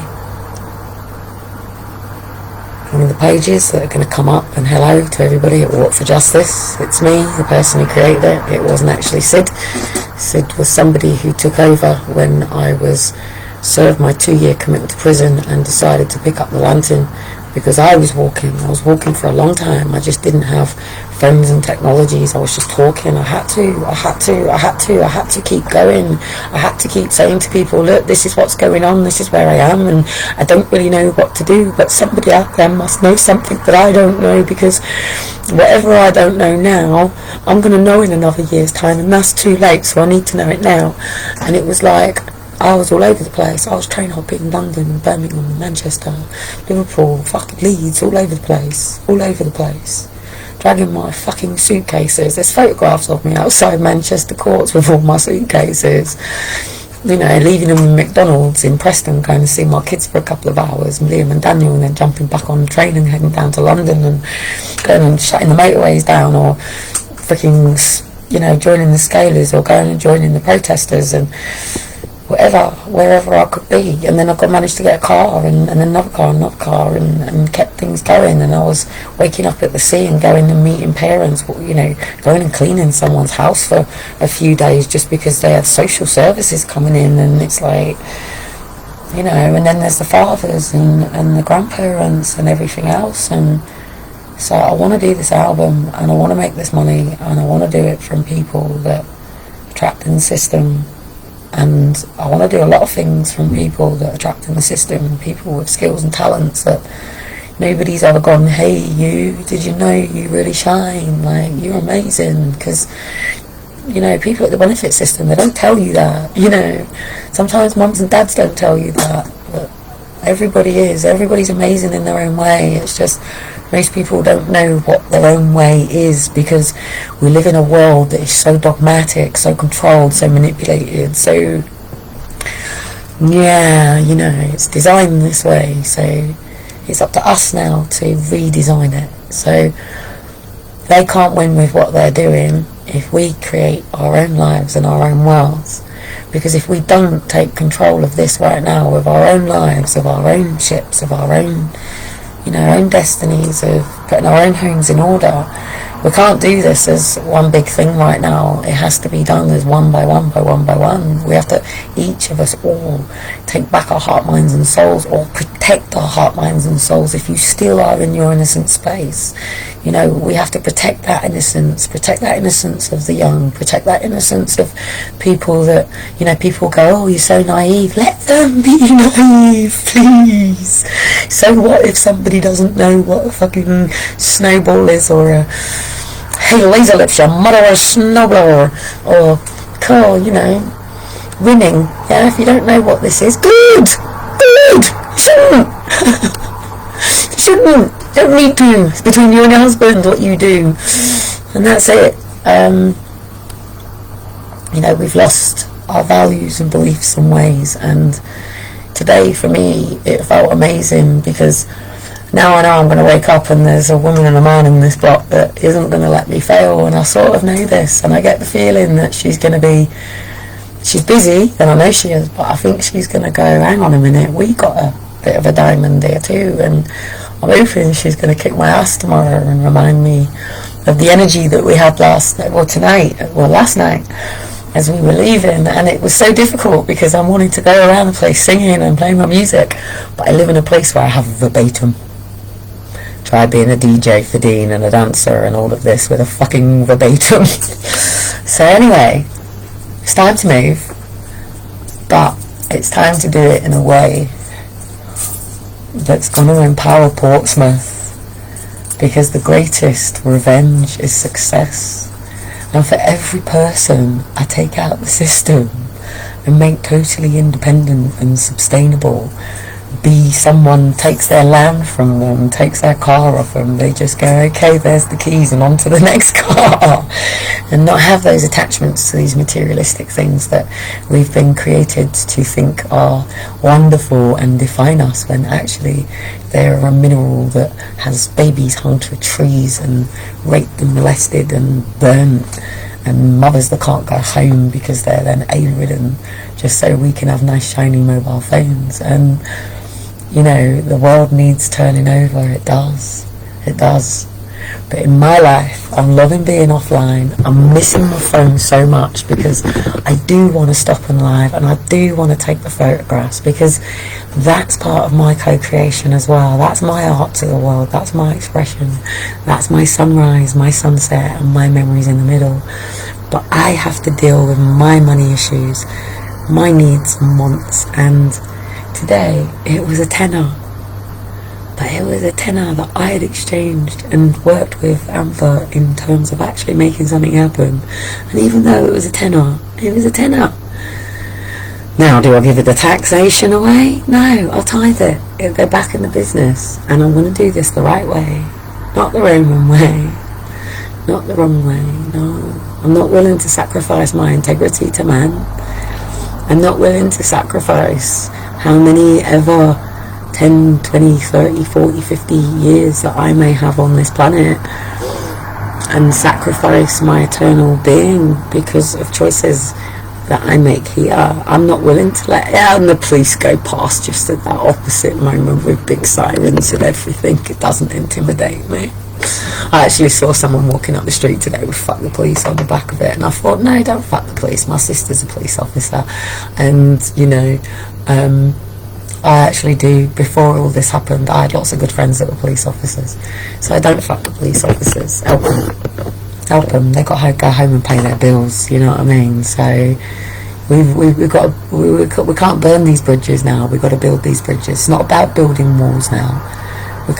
one of the pages that are going to come up, and hello to everybody at Walk for Justice. It's me, the person who created it. It wasn't actually Sid. Sid was somebody who took over when I was served my 2-year commitment to prison and decided to pick up the lantern, because I was walking for a long time. I just didn't have friends and technologies. I was just talking. I had to keep going. I had to keep saying to people, look, this is what's going on, this is where I am, and I don't really know what to do, but somebody out there must know something that I don't know, because whatever I don't know now, I'm going to know in another year's time, and that's too late, so I need to know it now. And it was like, I was all over the place. I was train hopping London, Birmingham, Manchester, Liverpool, fucking Leeds, all over the place. Dragging my fucking suitcases. There's photographs of me outside Manchester courts with all my suitcases. You know, leaving them in McDonald's in Preston, going to see my kids for a couple of hours, Liam and Daniel, and then jumping back on the train and heading down to London and going and shutting the motorways down, or freaking, you know, joining the Scalers, or going and joining the protesters. And whatever, wherever I could be. And then I managed to get a car, and another car, and kept things going. And I was waking up at the sea and going and meeting parents, you know, going and cleaning someone's house for a few days just because they had social services coming in. And it's like, you know, and then there's the fathers and the grandparents and everything else. And so I want to do this album, and I want to make this money, and I want to do it from people that are trapped in the system. And I want to do a lot of things from people that are trapped in the system, people with skills and talents that nobody's ever gone, hey, you, did you know you really shine? Like, you're amazing. Because, you know, people at the benefit system, they don't tell you that. You know, sometimes mums and dads don't tell you that, but everybody's amazing in their own way. It's just most people don't know what their own way is, because we live in a world that is so dogmatic, so controlled, so manipulated. So yeah, you know, it's designed this way. So it's up to us now to redesign it. So they can't win with what they're doing if we create our own lives and our own worlds. Because if we don't take control of this right now, of our own lives, of our own ships, of our own, you know, our own destinies, of putting our own homes in order, we can't do this as one big thing right now. It has to be done as one by one by one by one. We have to, each of us all, take back our heart, minds and souls, or protect our heart, minds and souls. If you still are in your innocent space, you know, we have to protect that innocence of the young, protect that innocence of people that, you know, people go, oh, you're so naive. Let them be naive, please. So what if somebody doesn't know what a fucking snowball is, or a, hey, laser lips, your mother, or a snowblower, or cool, you know, winning. Yeah, if you don't know what this is, good, shouldn't. Don't need to. It's between you and your husband what you do, and that's it. You know, we've lost our values and beliefs and ways, and today for me it felt amazing, because now I know I'm going to wake up and there's a woman and a man in this block that isn't going to let me fail, and I sort of know this, and I get the feeling that she's busy, and I know she is, but I think she's going to go, hang on a minute, we got a bit of a diamond there too, and I'm hoping she's going to kick my ass tomorrow and remind me of the energy that we had last night as we were leaving. And it was so difficult because I'm wanting to go around the place singing and playing my music, but I live in a place where I have verbatim. Try being a DJ for Dean and a dancer and all of this with a fucking verbatim. So anyway, it's time to move, but it's time to do it in a way that's going to empower Portsmouth, because the greatest revenge is success. And for every person I take out the system and make totally independent and sustainable, be someone takes their land from them, takes their car off them, they just go, okay, there's the keys and on to the next car, and not have those attachments to these materialistic things that we've been created to think are wonderful and define us, when actually they're a mineral that has babies hung to trees and raped and molested and burnt, and mothers that can't go home because they're then A-ridden just so we can have nice shiny mobile phones. And you know, the world needs turning over. It does. But in my life, I'm loving being offline. I'm missing my phone so much, because I do want to stop and live, and I do want to take the photographs, because that's part of my co-creation as well. That's my art to the world. That's my expression. That's my sunrise, my sunset, and my memories in the middle. But I have to deal with my money issues, my needs and wants, and today it was a tenner, but it was a tenner that I had exchanged and worked with Amber in terms of actually making something happen. And even though it was a tenner, it was a tenner. Now, do I give it the taxation away? No, I'll tithe it. It'll go back in the business, and I'm going to do this the right way, not the Roman way, not the wrong way. No, I'm not willing to sacrifice my integrity to man. I'm not willing to sacrifice how many ever 10, 20, 30, 40, 50 years that I may have on this planet, and sacrifice my eternal being because of choices that I make here, I'm not willing to let the police go past just at that opposite moment with big sirens and everything. It doesn't intimidate me. I actually saw someone walking up the street today with "fuck the police" on the back of it, and I thought, no, don't fuck the police. My sister's a police officer, and you know, I actually do. Before all this happened, I had lots of good friends that were police officers, so I don't fuck the police officers. Help them. They've got to go home and pay their bills. You know what I mean? So we've got we can't burn these bridges now. We've got to build these bridges. It's not about building walls now.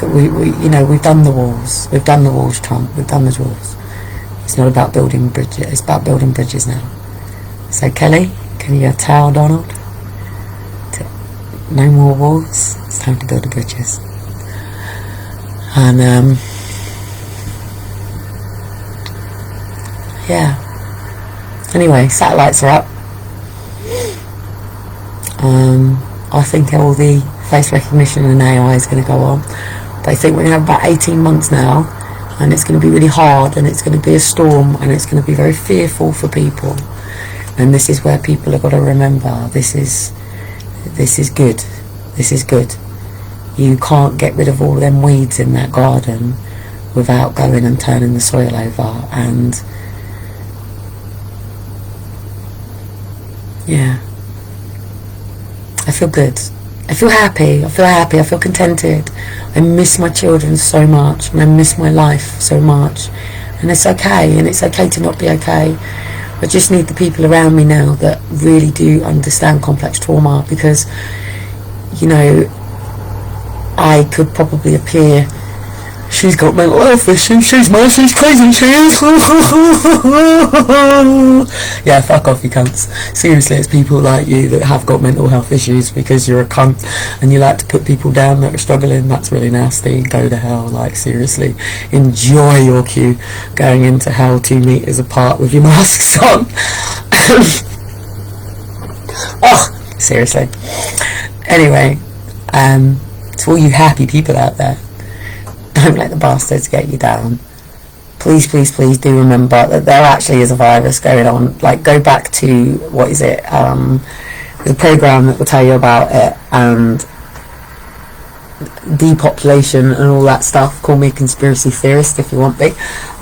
We you know, we've done the walls. We've done the walls, Trump. We've done the walls. It's not about building bridges. It's about building bridges now. So Kelly, can you tell Donald? No more walls. It's time to build the bridges. And yeah. Anyway, satellites are up. I think all the face recognition and AI is going to go on. But I think we're going to have about 18 months now, and it's going to be really hard, and it's going to be a storm, and it's going to be very fearful for people. And this is where people have got to remember, this is good. This is good. You can't get rid of all them weeds in that garden without going and turning the soil over. And yeah, I feel good. I feel happy. I feel contented. I miss my children so much, and I miss my life so much. And it's okay, and it's okay to not be okay. I just need the people around me now that really do understand complex trauma, because, you know, I could probably appear, she's got mental health issues, she's mad, she's crazy, she is. Yeah, fuck off, you cunts. Seriously, it's people like you that have got mental health issues because you're a cunt and you like to put people down that are struggling. That's really nasty. Go to hell. Like, seriously, enjoy your queue going into hell 2 meters apart with your masks on. Oh, seriously. Anyway, to all you happy people out there, don't let the bastards get you down. Please, please, please do remember that there actually is a virus going on. Like, go back to, what is it, the program that will tell you about it, and depopulation and all that stuff. Call me a conspiracy theorist if you want me.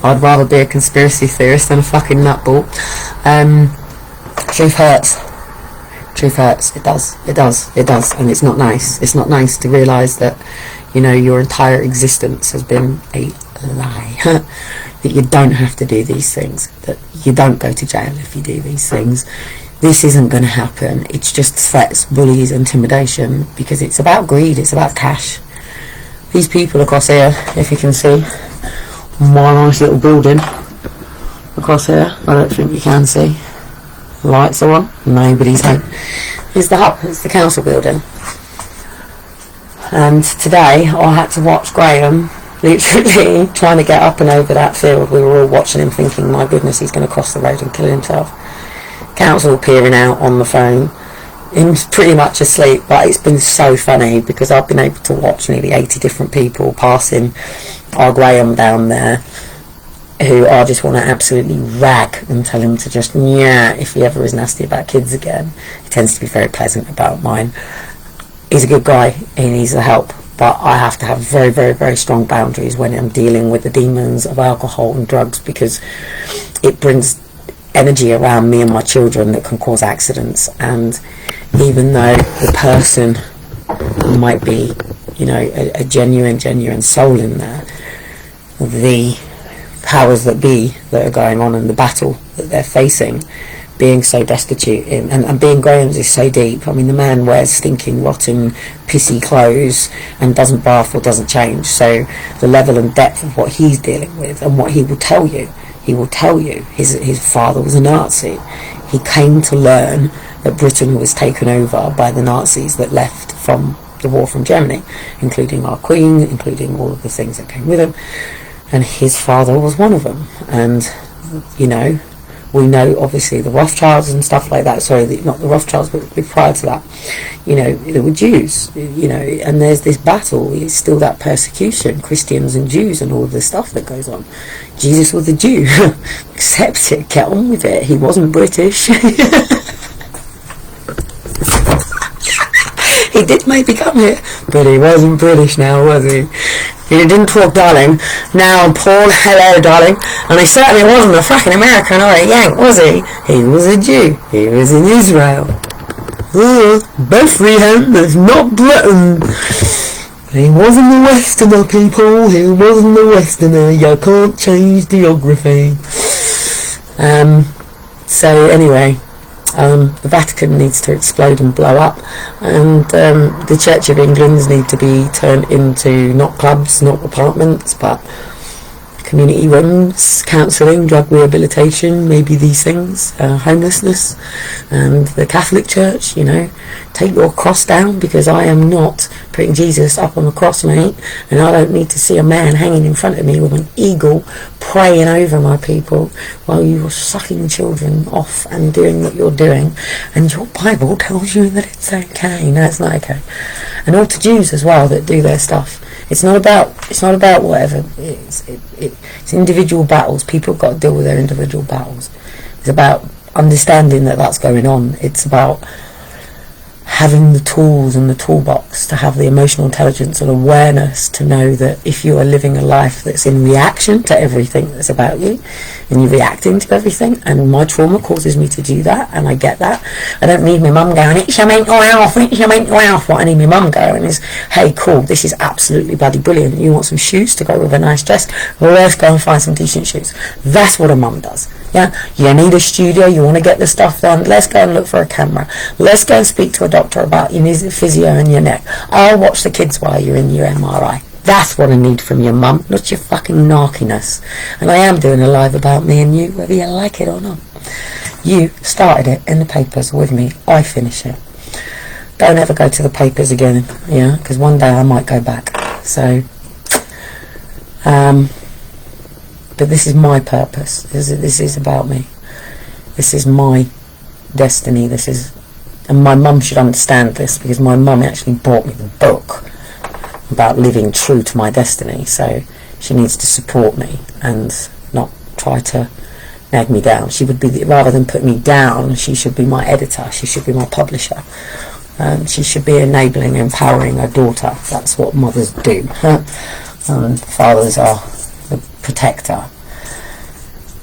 I'd rather be a conspiracy theorist than a fucking nutball. Truth hurts. Truth hurts. It does. It does. It does. And it's not nice. It's not nice to realise that, you know, your entire existence has been a lie. That you don't have to do these things. That you don't go to jail if you do these things. This isn't going to happen. It's just threats, bullies, intimidation, because it's about greed. It's about cash. These people across here, if you can see, my nice little building across here, I don't think you can see. Lights are on. Nobody's home. It's the hub. It's the council building. And today I had to watch Graham literally trying to get up and over that field. We were all watching him thinking, my goodness, he's going to cross the road and kill himself. Council peering out on the phone, him pretty much asleep. But it's been so funny because I've been able to watch nearly 80 different people passing our Graham down there, who I just want to absolutely rag and tell him to just, yeah, if he ever is nasty about kids again. He tends to be very pleasant about mine. He's a good guy, he needs the help, but I have to have very, very, very strong boundaries when I'm dealing with the demons of alcohol and drugs, because it brings energy around me and my children that can cause accidents. And even though the person might be, you know, a genuine soul in there, the powers that be that are going on in the battle that they're facing, being so destitute in, and being Graham's is so deep. I mean, the man wears stinking, rotten, pissy clothes and doesn't bath or doesn't change. So the level and depth of what he's dealing with and what he will tell you, his father was a Nazi. He came to learn that Britain was taken over by the Nazis that left from the war from Germany, including our Queen, including all of the things that came with him. And his father was one of them. And, you know, we know obviously the Rothschilds and stuff like that. Sorry, not the Rothschilds, but prior to that, you know, there were Jews, you know, and there's this battle. It's still that persecution, Christians and Jews and all of this stuff that goes on. Jesus was a Jew. Accept it, get on with it. He wasn't British. He did maybe come here, but he wasn't British now, was he? He didn't talk darling. Now Paul, hello darling. And he certainly wasn't a fucking American or a Yank, was he? He was a Jew. He was in Israel. Bethlehem is not Britain. He wasn't a Westerner, people. He wasn't a Westerner. You can't change geography. So anyway, the Vatican needs to explode and blow up, and the Church of England need to be turned into not clubs, not apartments, but community rooms, counselling, drug rehabilitation, maybe these things, homelessness. And the Catholic Church, take your cross down, because I am not putting Jesus up on the cross, mate, and I don't need to see a man hanging in front of me with an eagle praying over my people while you are sucking children off and doing what you're doing, and your Bible tells you that it's okay. No, it's not okay. And all to Jews as well that do their stuff. It's not about whatever. It's individual battles. People have got to deal with their individual battles. It's about understanding that that's going on. It's about having the tools and the toolbox to have the emotional intelligence and awareness to know that if you are living a life that's in reaction to everything that's about you, and you're reacting to everything, and my trauma causes me to do that, and I get that. I don't need my mum going, it's your mental health, it's your mental health. What I need my mum going is, hey, cool, this is absolutely bloody brilliant. You want some shoes to go with a nice dress? Well, let's go and find some decent shoes. That's what a mum does. Yeah, you need a studio, you want to get the stuff done, let's go and look for a camera. Let's go and speak to a doctor about your physio and your neck. I'll watch the kids while you're in your MRI. That's what I need from your mum, not your fucking narkiness. And I am doing a live about me and you, whether you like it or not. You started it in the papers with me, I finish it. Don't ever go to the papers again, because one day I might go back. So, but this is my purpose. This is about me. This is my destiny. And my mum should understand this, because my mum actually bought me the book about living true to my destiny. So she needs to support me and not try to nag me down. She would be, rather than put me down, she should be my editor. She should be my publisher. She should be enabling, empowering her daughter. That's what mothers do. And fathers are the protector.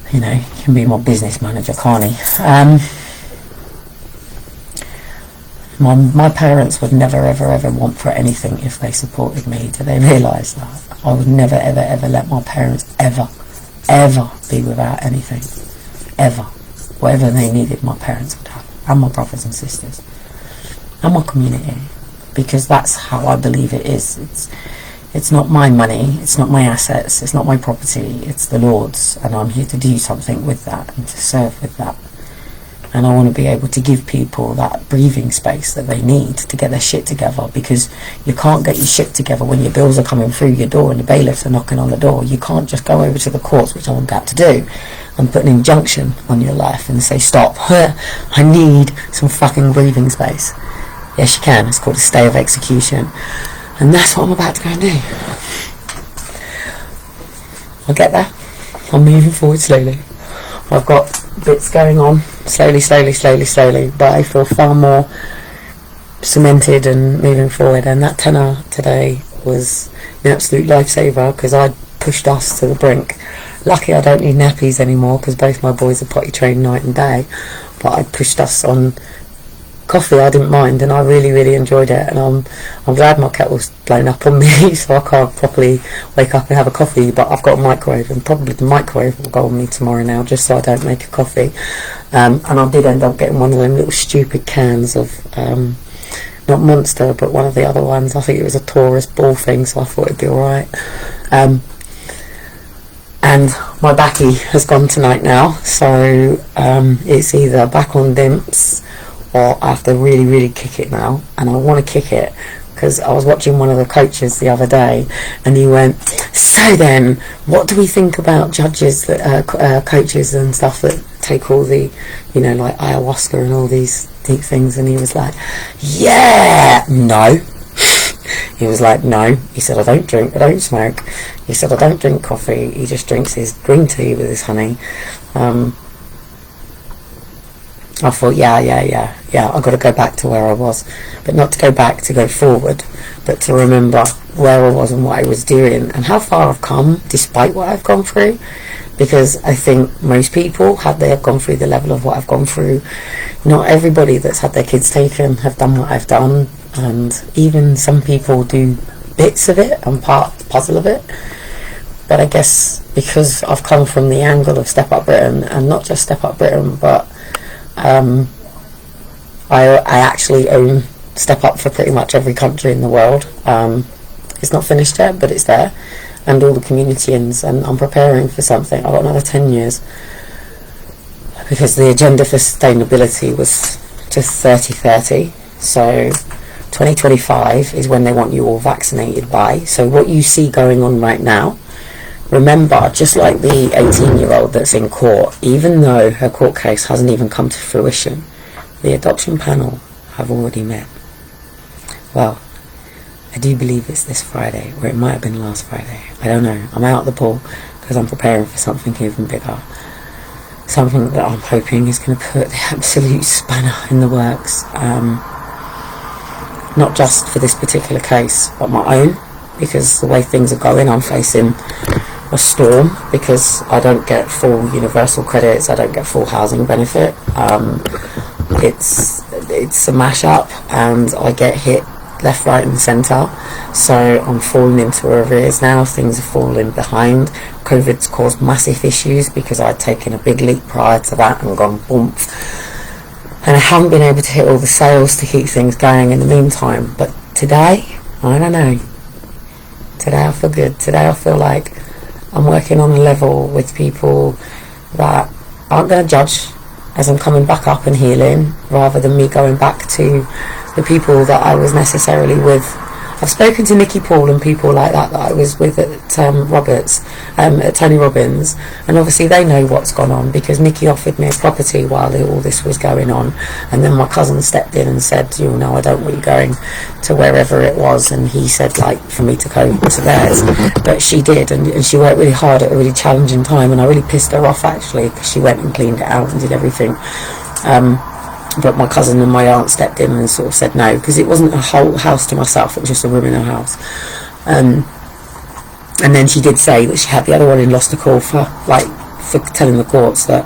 He can be my business manager, can't he? My parents would never ever want for anything if they supported me. Do they realise that? I would never ever let my parents ever be without anything. Ever. Whatever they needed, my parents would have. And my brothers and sisters. And my community. Because that's how I believe it is. It's not my money, it's not my assets, it's not my property, it's the Lord's, and I'm here to do something with that and to serve with that. And I want to be able to give people that breathing space that they need to get their shit together, because you can't get your shit together when your bills are coming through your door and the bailiffs are knocking on the door. You can't just go over to the courts, which I'm about to do, and put an injunction on your life and say, stop, I need some fucking breathing space. Yes, you can. It's called a stay of execution. And that's what I'm about to go and do. I'll get there. I'm moving forward slowly. I've got bits going on slowly, but I feel far more cemented and moving forward. And that tenner today was an absolute lifesaver, because I pushed us to the brink. Lucky I don't need nappies anymore, because both my boys are potty trained night and day, but I pushed us on coffee. I didn't mind, and I really enjoyed it, and I'm glad my kettle's blown up on me so I can't properly wake up and have a coffee, but I've got a microwave, and probably the microwave will go on me tomorrow now, just so I don't make a coffee. And I did end up getting one of them little stupid cans of not Monster, but one of the other ones. I think it was a Taurus ball thing, so I thought it'd be alright. And my baccy has gone tonight now, so it's either back on dimps or I have to really kick it now. And I want to kick it because I was watching one of the coaches the other day, and he went, so then what do we think about judges that coaches and stuff that take all the like ayahuasca and all these deep things? And he was like, yeah, no. He was like, no. He said, I don't drink, I don't smoke. He said, I don't drink coffee. He just drinks his green tea with his honey. I thought, yeah, I've got to go back to where I was. But not to go back to go forward, but to remember where I was and what I was doing and how far I've come despite what I've gone through. Because I think most people, had they have gone through the level of what I've gone through, not everybody that's had their kids taken have done what I've done. And even some people do bits of it and part of the puzzle of it. But I guess because I've come from the angle of Step Up Britain, and not just Step Up Britain, but I actually own Step Up for pretty much every country in the world. It's not finished yet, but it's there, and all the community ins, and I'm preparing for something. I've got another 10 years, because the agenda for sustainability was to 30-30, so 2025 is when they want you all vaccinated by. So what you see going on right now, remember, just like the 18-year-old that's in court, even though her court case hasn't even come to fruition, the adoption panel have already met. Well, I do believe it's this Friday, or it might have been last Friday. I don't know. I'm out of the pool because I'm preparing for something even bigger. Something that I'm hoping is going to put the absolute spanner in the works. Not just for this particular case, but my own, because the way things are going, I'm facing a storm because I don't get full universal credits, I don't get full housing benefit. It's a mash-up, and I get hit left, right and centre, so I'm falling into arrears now. Things are falling behind. COVID's caused massive issues because I'd taken a big leap prior to that and gone boom, and I haven't been able to hit all the sales to keep things going in the meantime. But today, I don't know, today I feel good. Today I feel like I'm working on a level with people that aren't going to judge as I'm coming back up and healing, rather than me going back to the people that I was necessarily with. I've spoken to Nikki Paul and people like that I was with at at Tony Robbins, and obviously they know what's gone on, because Nikki offered me a property while all this was going on, and then my cousin stepped in and said, you know, I don't want you going to wherever it was, and he said, like, for me to go to theirs. But she did, and she worked really hard at a really challenging time, and I really pissed her off actually, because she went and cleaned it out and did everything. But my cousin and my aunt stepped in and sort of said no, because it wasn't a whole house to myself, it was just a room in her house. And then she did say that she had the other one in lost a call for telling the courts that,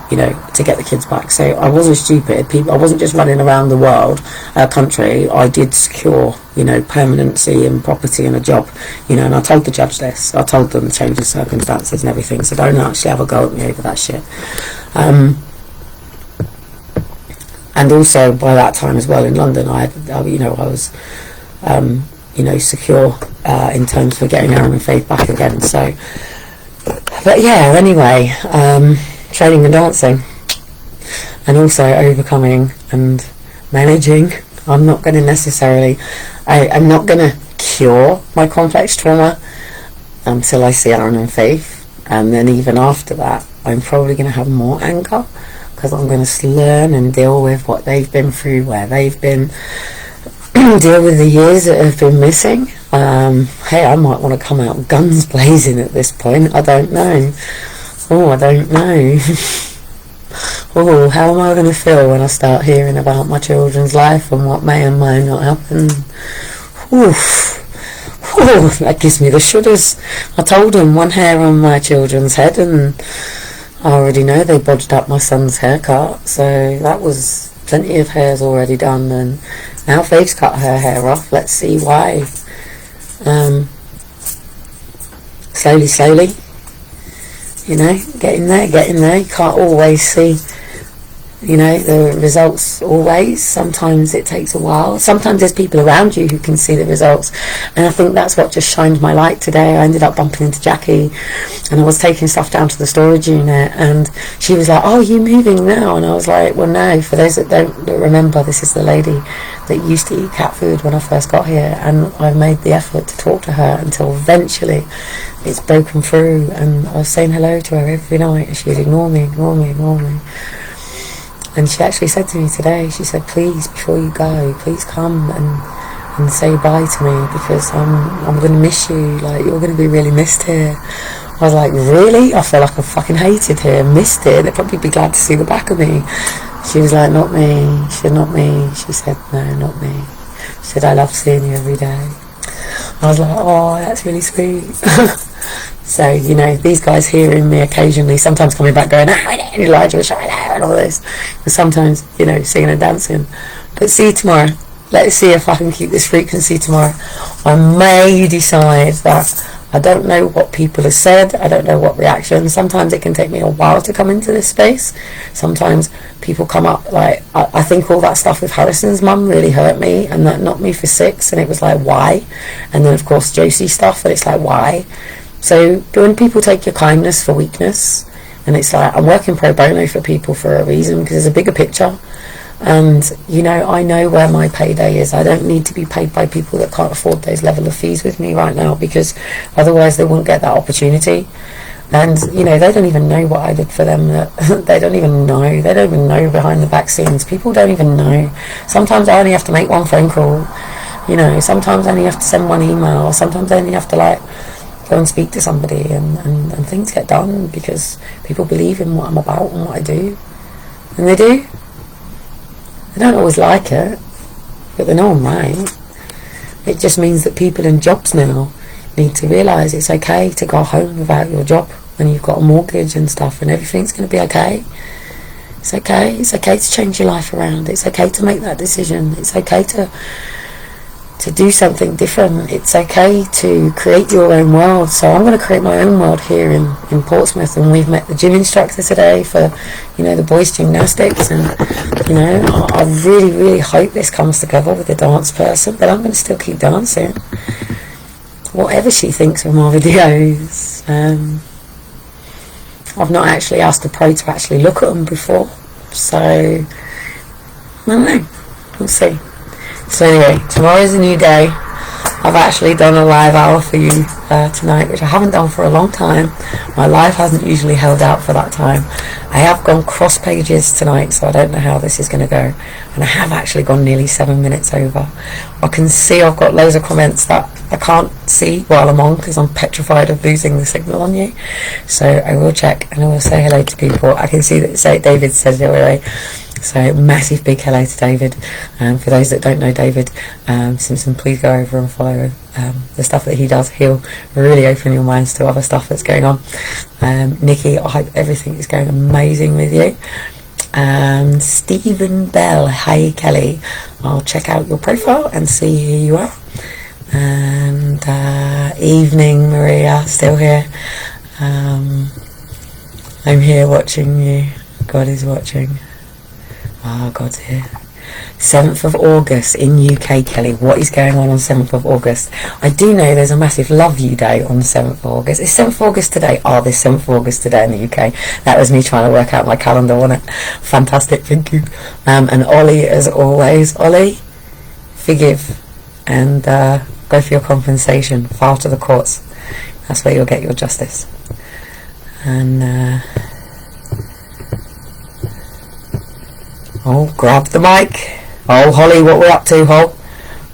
you know, to get the kids back. So I wasn't stupid. I wasn't just running around the world, country. I did secure, you know, permanency and property and a job, you know, and I told the judge this. I told them the change of circumstances and everything, so don't actually have a go at me over that shit. And also by that time as well in London, I was secure in terms of getting Aaron and Faith back again. So, but yeah, anyway, training and dancing, and also overcoming and managing. I'm not going to necessarily, I'm not going to cure my complex trauma until I see Aaron and Faith, and then even after that, I'm probably going to have more anger, because I'm going to learn and deal with what they've been through, where they've been, deal with the years that have been missing. Hey, I might want to come out guns blazing at this point. I don't know. I don't know. How am I going to feel when I start hearing about my children's life and what may and may not happen? That gives me the shudders. I told them one hair on my children's head, and I already know they bodged up my son's haircut, so that was plenty of hair's already done, and now Faith's cut her hair off. Let's see why. Slowly, you know, getting there. You can't always see, you know, the results always. Sometimes it takes a while. Sometimes there's people around you who can see the results, and I think that's what just shined my light today. I ended up bumping into Jackie, and I was taking stuff down to the storage unit, and she was like, "Oh, you moving now?" And I was like, "Well, no, for those that don't remember, this is the lady that used to eat cat food when I first got here, and I've made the effort to talk to her until eventually it's broken through, and I was saying hello to her every night, and she would ignore me. And she actually said to me today, she said, please, before you go, please come and say bye to me, because I'm going to miss you. Like, you're going to be really missed here. I was like, really? I feel like I'm fucking hated here, missed it. They'd probably be glad to see the back of me. She was like, not me. She said, not me. She said, no, not me. She said, I love seeing you every day. I was like, oh, that's really sweet. So, you know, these guys hearing me occasionally, sometimes coming back going, Elijah was right there and all this. And sometimes, you know, singing and dancing. But see you tomorrow. Let's see if I can keep this frequency tomorrow. I may decide that I don't know what people have said. I don't know what reactions. Sometimes it can take me a while to come into this space. Sometimes people come up like, I think all that stuff with Harrison's mum really hurt me, and that knocked me for 6, and it was like, why? And then of course Josie stuff, and it's like, why? So when people take your kindness for weakness, and it's like, I'm working pro bono for people for a reason, because there's a bigger picture. And, you know, I know where my payday is. I don't need to be paid by people that can't afford those level of fees with me right now, because otherwise they wouldn't get that opportunity. And, you know, they don't even know what I did for them. They don't even know. They don't even know behind the back scenes. People don't even know. Sometimes I only have to make one phone call. You know, sometimes I only have to send one email. Sometimes I only have to, like, go and speak to somebody, and things get done because people believe in what I'm about and what I do. And they do. They don't always like it, but they know I'm right. It just means that people in jobs now need to realise it's okay to go home without your job when you've got a mortgage and stuff, and everything's going to be okay. It's okay. It's okay to change your life around. It's okay to make that decision. It's okay to do something different. It's okay to create your own world. So I'm going to create my own world here in Portsmouth, and we've met the gym instructor today for, you know, the boys gymnastics, and, you know, I really, really hope this comes together with the dance person, but I'm going to still keep dancing. Whatever she thinks of my videos. I've not actually asked the pro to actually look at them before, so I don't know. We'll see. So anyway, tomorrow's a new day. I've actually done a live hour for you tonight, which I haven't done for a long time. My live hasn't usually held out for that time. I have gone cross pages tonight, so I don't know how this is going to go. And I have actually gone nearly 7 minutes over. I can see I've got loads of comments that I can't see while I'm on, because I'm petrified of losing the signal on you. So I will check and I will say hello to people. I can see that David says it already. So massive big hello to David. For those that don't know David Simpson, please go over and follow the stuff that he does. He'll really open your minds to other stuff that's going on. Nikki, I hope everything is going amazing with you. Stephen Bell, hey Kelly, I'll check out your profile and see who you are. And evening Maria, still here. I'm here watching you. God is watching. Oh, God's here. 7th of August in UK, Kelly. What is going on 7th of August? I do know there's a massive Love You Day on 7th of August. Is 7th of August today? Oh, there's 7th of August today in the UK. That was me trying to work out my calendar, wasn't it? Fantastic, thank you. And Ollie, as always. Ollie, forgive and go for your compensation. File to the courts. That's where you'll get your justice. And oh, grab the mic. Oh, Holly, what we're up to, Hol?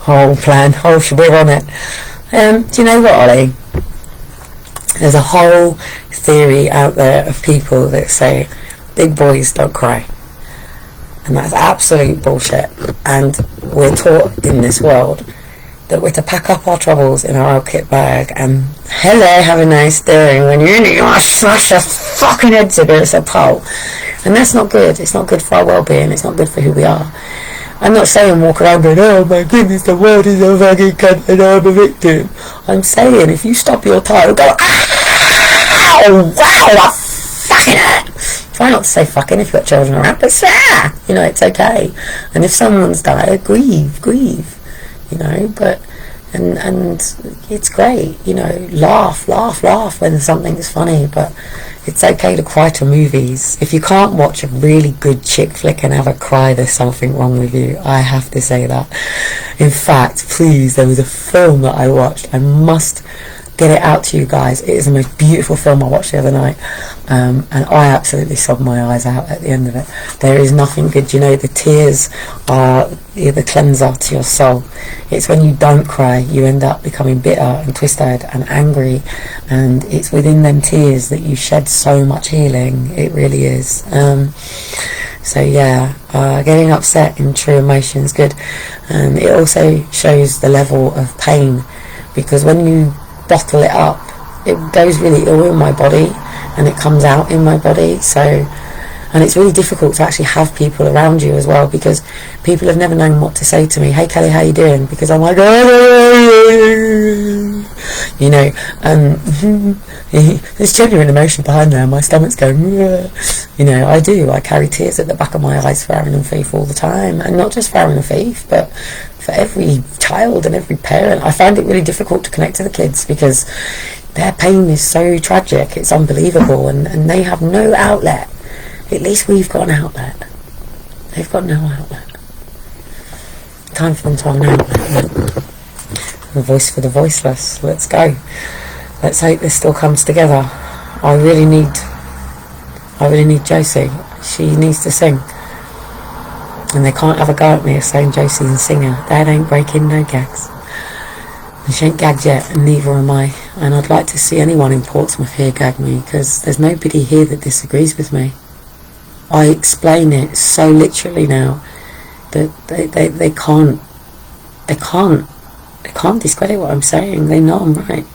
Oh, plan. Oh, we're on it. Do you know what, Ollie? There's a whole theory out there of people that say big boys don't cry. And that's absolute bullshit. And we're taught in this world that we're to pack up our troubles in our old kit bag and, hello, have a nice day. When you're in it, you want to smash your fucking heads against a pole. And that's not good. It's not good for our well-being. It's not good for who we are. I'm not saying walk around going, oh my goodness, the world is a fucking cunt and I'm a victim. I'm saying if you stop your tire and go, ow, wow, that fucking hurt. Try not to say fucking if you've got children around, but swear. You know, it's okay. And if someone's died, grieve. You know, but and it's great. You know, laugh when something's funny, but it's okay to cry to movies. If you can't watch a really good chick flick and have a cry, there's something wrong with you. I have to say that. In fact, please, there was a film that I watched. I must get it out to you guys. It is the most beautiful film I watched the other night. And I absolutely sobbed my eyes out at the end of it. There is nothing good. You know, the tears are the cleanser to your soul. It's when you don't cry, you end up becoming bitter and twisted and angry. And it's within them tears that you shed so much healing. It really is. So yeah, getting upset in true emotion is good. It also shows the level of pain, because when you bottle it up, it goes really ill in my body and it comes out in my body. So, and it's really difficult to actually have people around you as well, because people have never known what to say to me. Hey Kelly, how you doing? Because I'm like, you know, there's genuine emotion behind there. My stomach's going, you know, I carry tears at the back of my eyes for Aaron and Faith all the time, and not just for Aaron and Faith, but for every child and every parent. I find it really difficult to connect to the kids because their pain is so tragic, it's unbelievable, and they have no outlet. At least we've got an outlet. They've got no outlet. Time for them to have an outlet. The voice for the voiceless. Let's go. Let's hope this still comes together. I really need Josie. She needs to sing. And they can't have a go at me of saying Josie's a singer. Dad ain't breaking no gags. And she ain't gagged yet, and neither am I. And I'd like to see anyone in Portsmouth here gag me, because there's nobody here that disagrees with me. I explain it so literally now that they can't discredit what I'm saying. They know I'm right.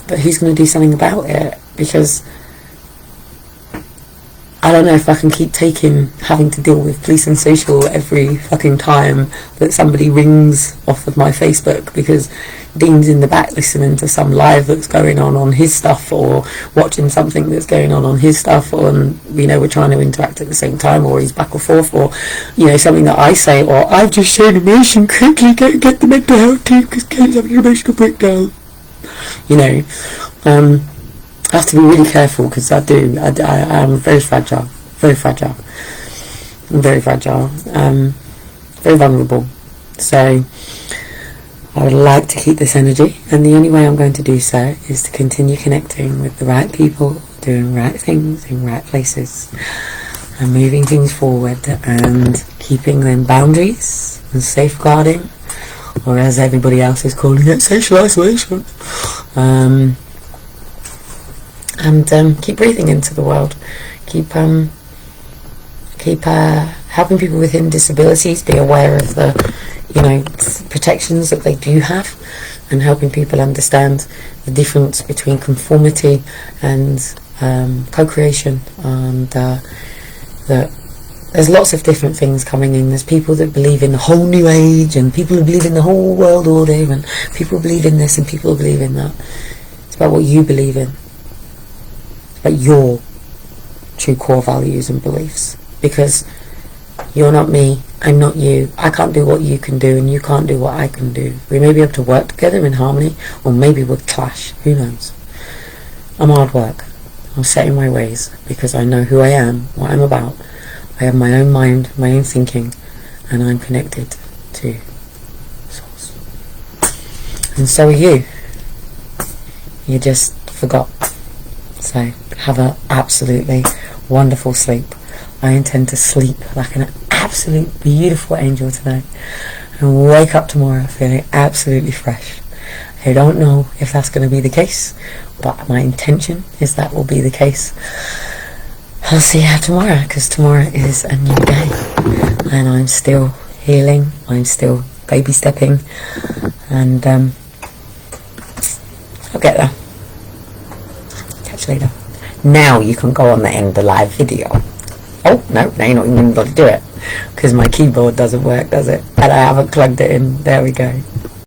But who's going to do something about it? Because I don't know if I can keep having to deal with police and social every fucking time that somebody rings off of my Facebook because Dean's in the back listening to some live that's going on his stuff, or watching something that's going on his stuff, or, you know, we're trying to interact at the same time, or he's back or forth, or, you know, something that I say, or I've just shown emotion, quickly get the mental health team because Kate's having an emotional breakdown. You know, I have to be really careful, because I am very fragile, I'm very fragile, very vulnerable. So I would like to keep this energy, and the only way I'm going to do so is to continue connecting with the right people, doing right things in right places, and moving things forward, and keeping them boundaries and safeguarding, or as everybody else is calling it, social isolation. And keep breathing into the world. Keep helping people with hidden disabilities be aware of the, you know, protections that they do have, and helping people understand the difference between conformity and co-creation, and that there's lots of different things coming in. There's people that believe in the whole new age, and people who believe in the whole world order, and people who believe in this and people who believe in that. It's about what you believe in, but your true core values and beliefs, because you're not me, I'm not you. I can't do what you can do, and you can't do what I can do. We may be able to work together in harmony, or maybe we'll clash, who knows. I'm hard work. I'm set in my ways, because I know who I am, what I'm about. I have my own mind, my own thinking, and I'm connected to Source. And so are you. You just forgot. So have an absolutely wonderful sleep. I intend to sleep like an absolute beautiful angel tonight, and wake up tomorrow feeling absolutely fresh. I don't know if that's going to be the case, but my intention is that will be the case. I'll see you tomorrow, because tomorrow is a new day, and I'm still healing, I'm still baby stepping, and I'll get there. Catch you later. Now you can go on the end of the live video. Oh, no, now you're not even going to do it, because my keyboard doesn't work, does it? And I haven't plugged it in. There we go.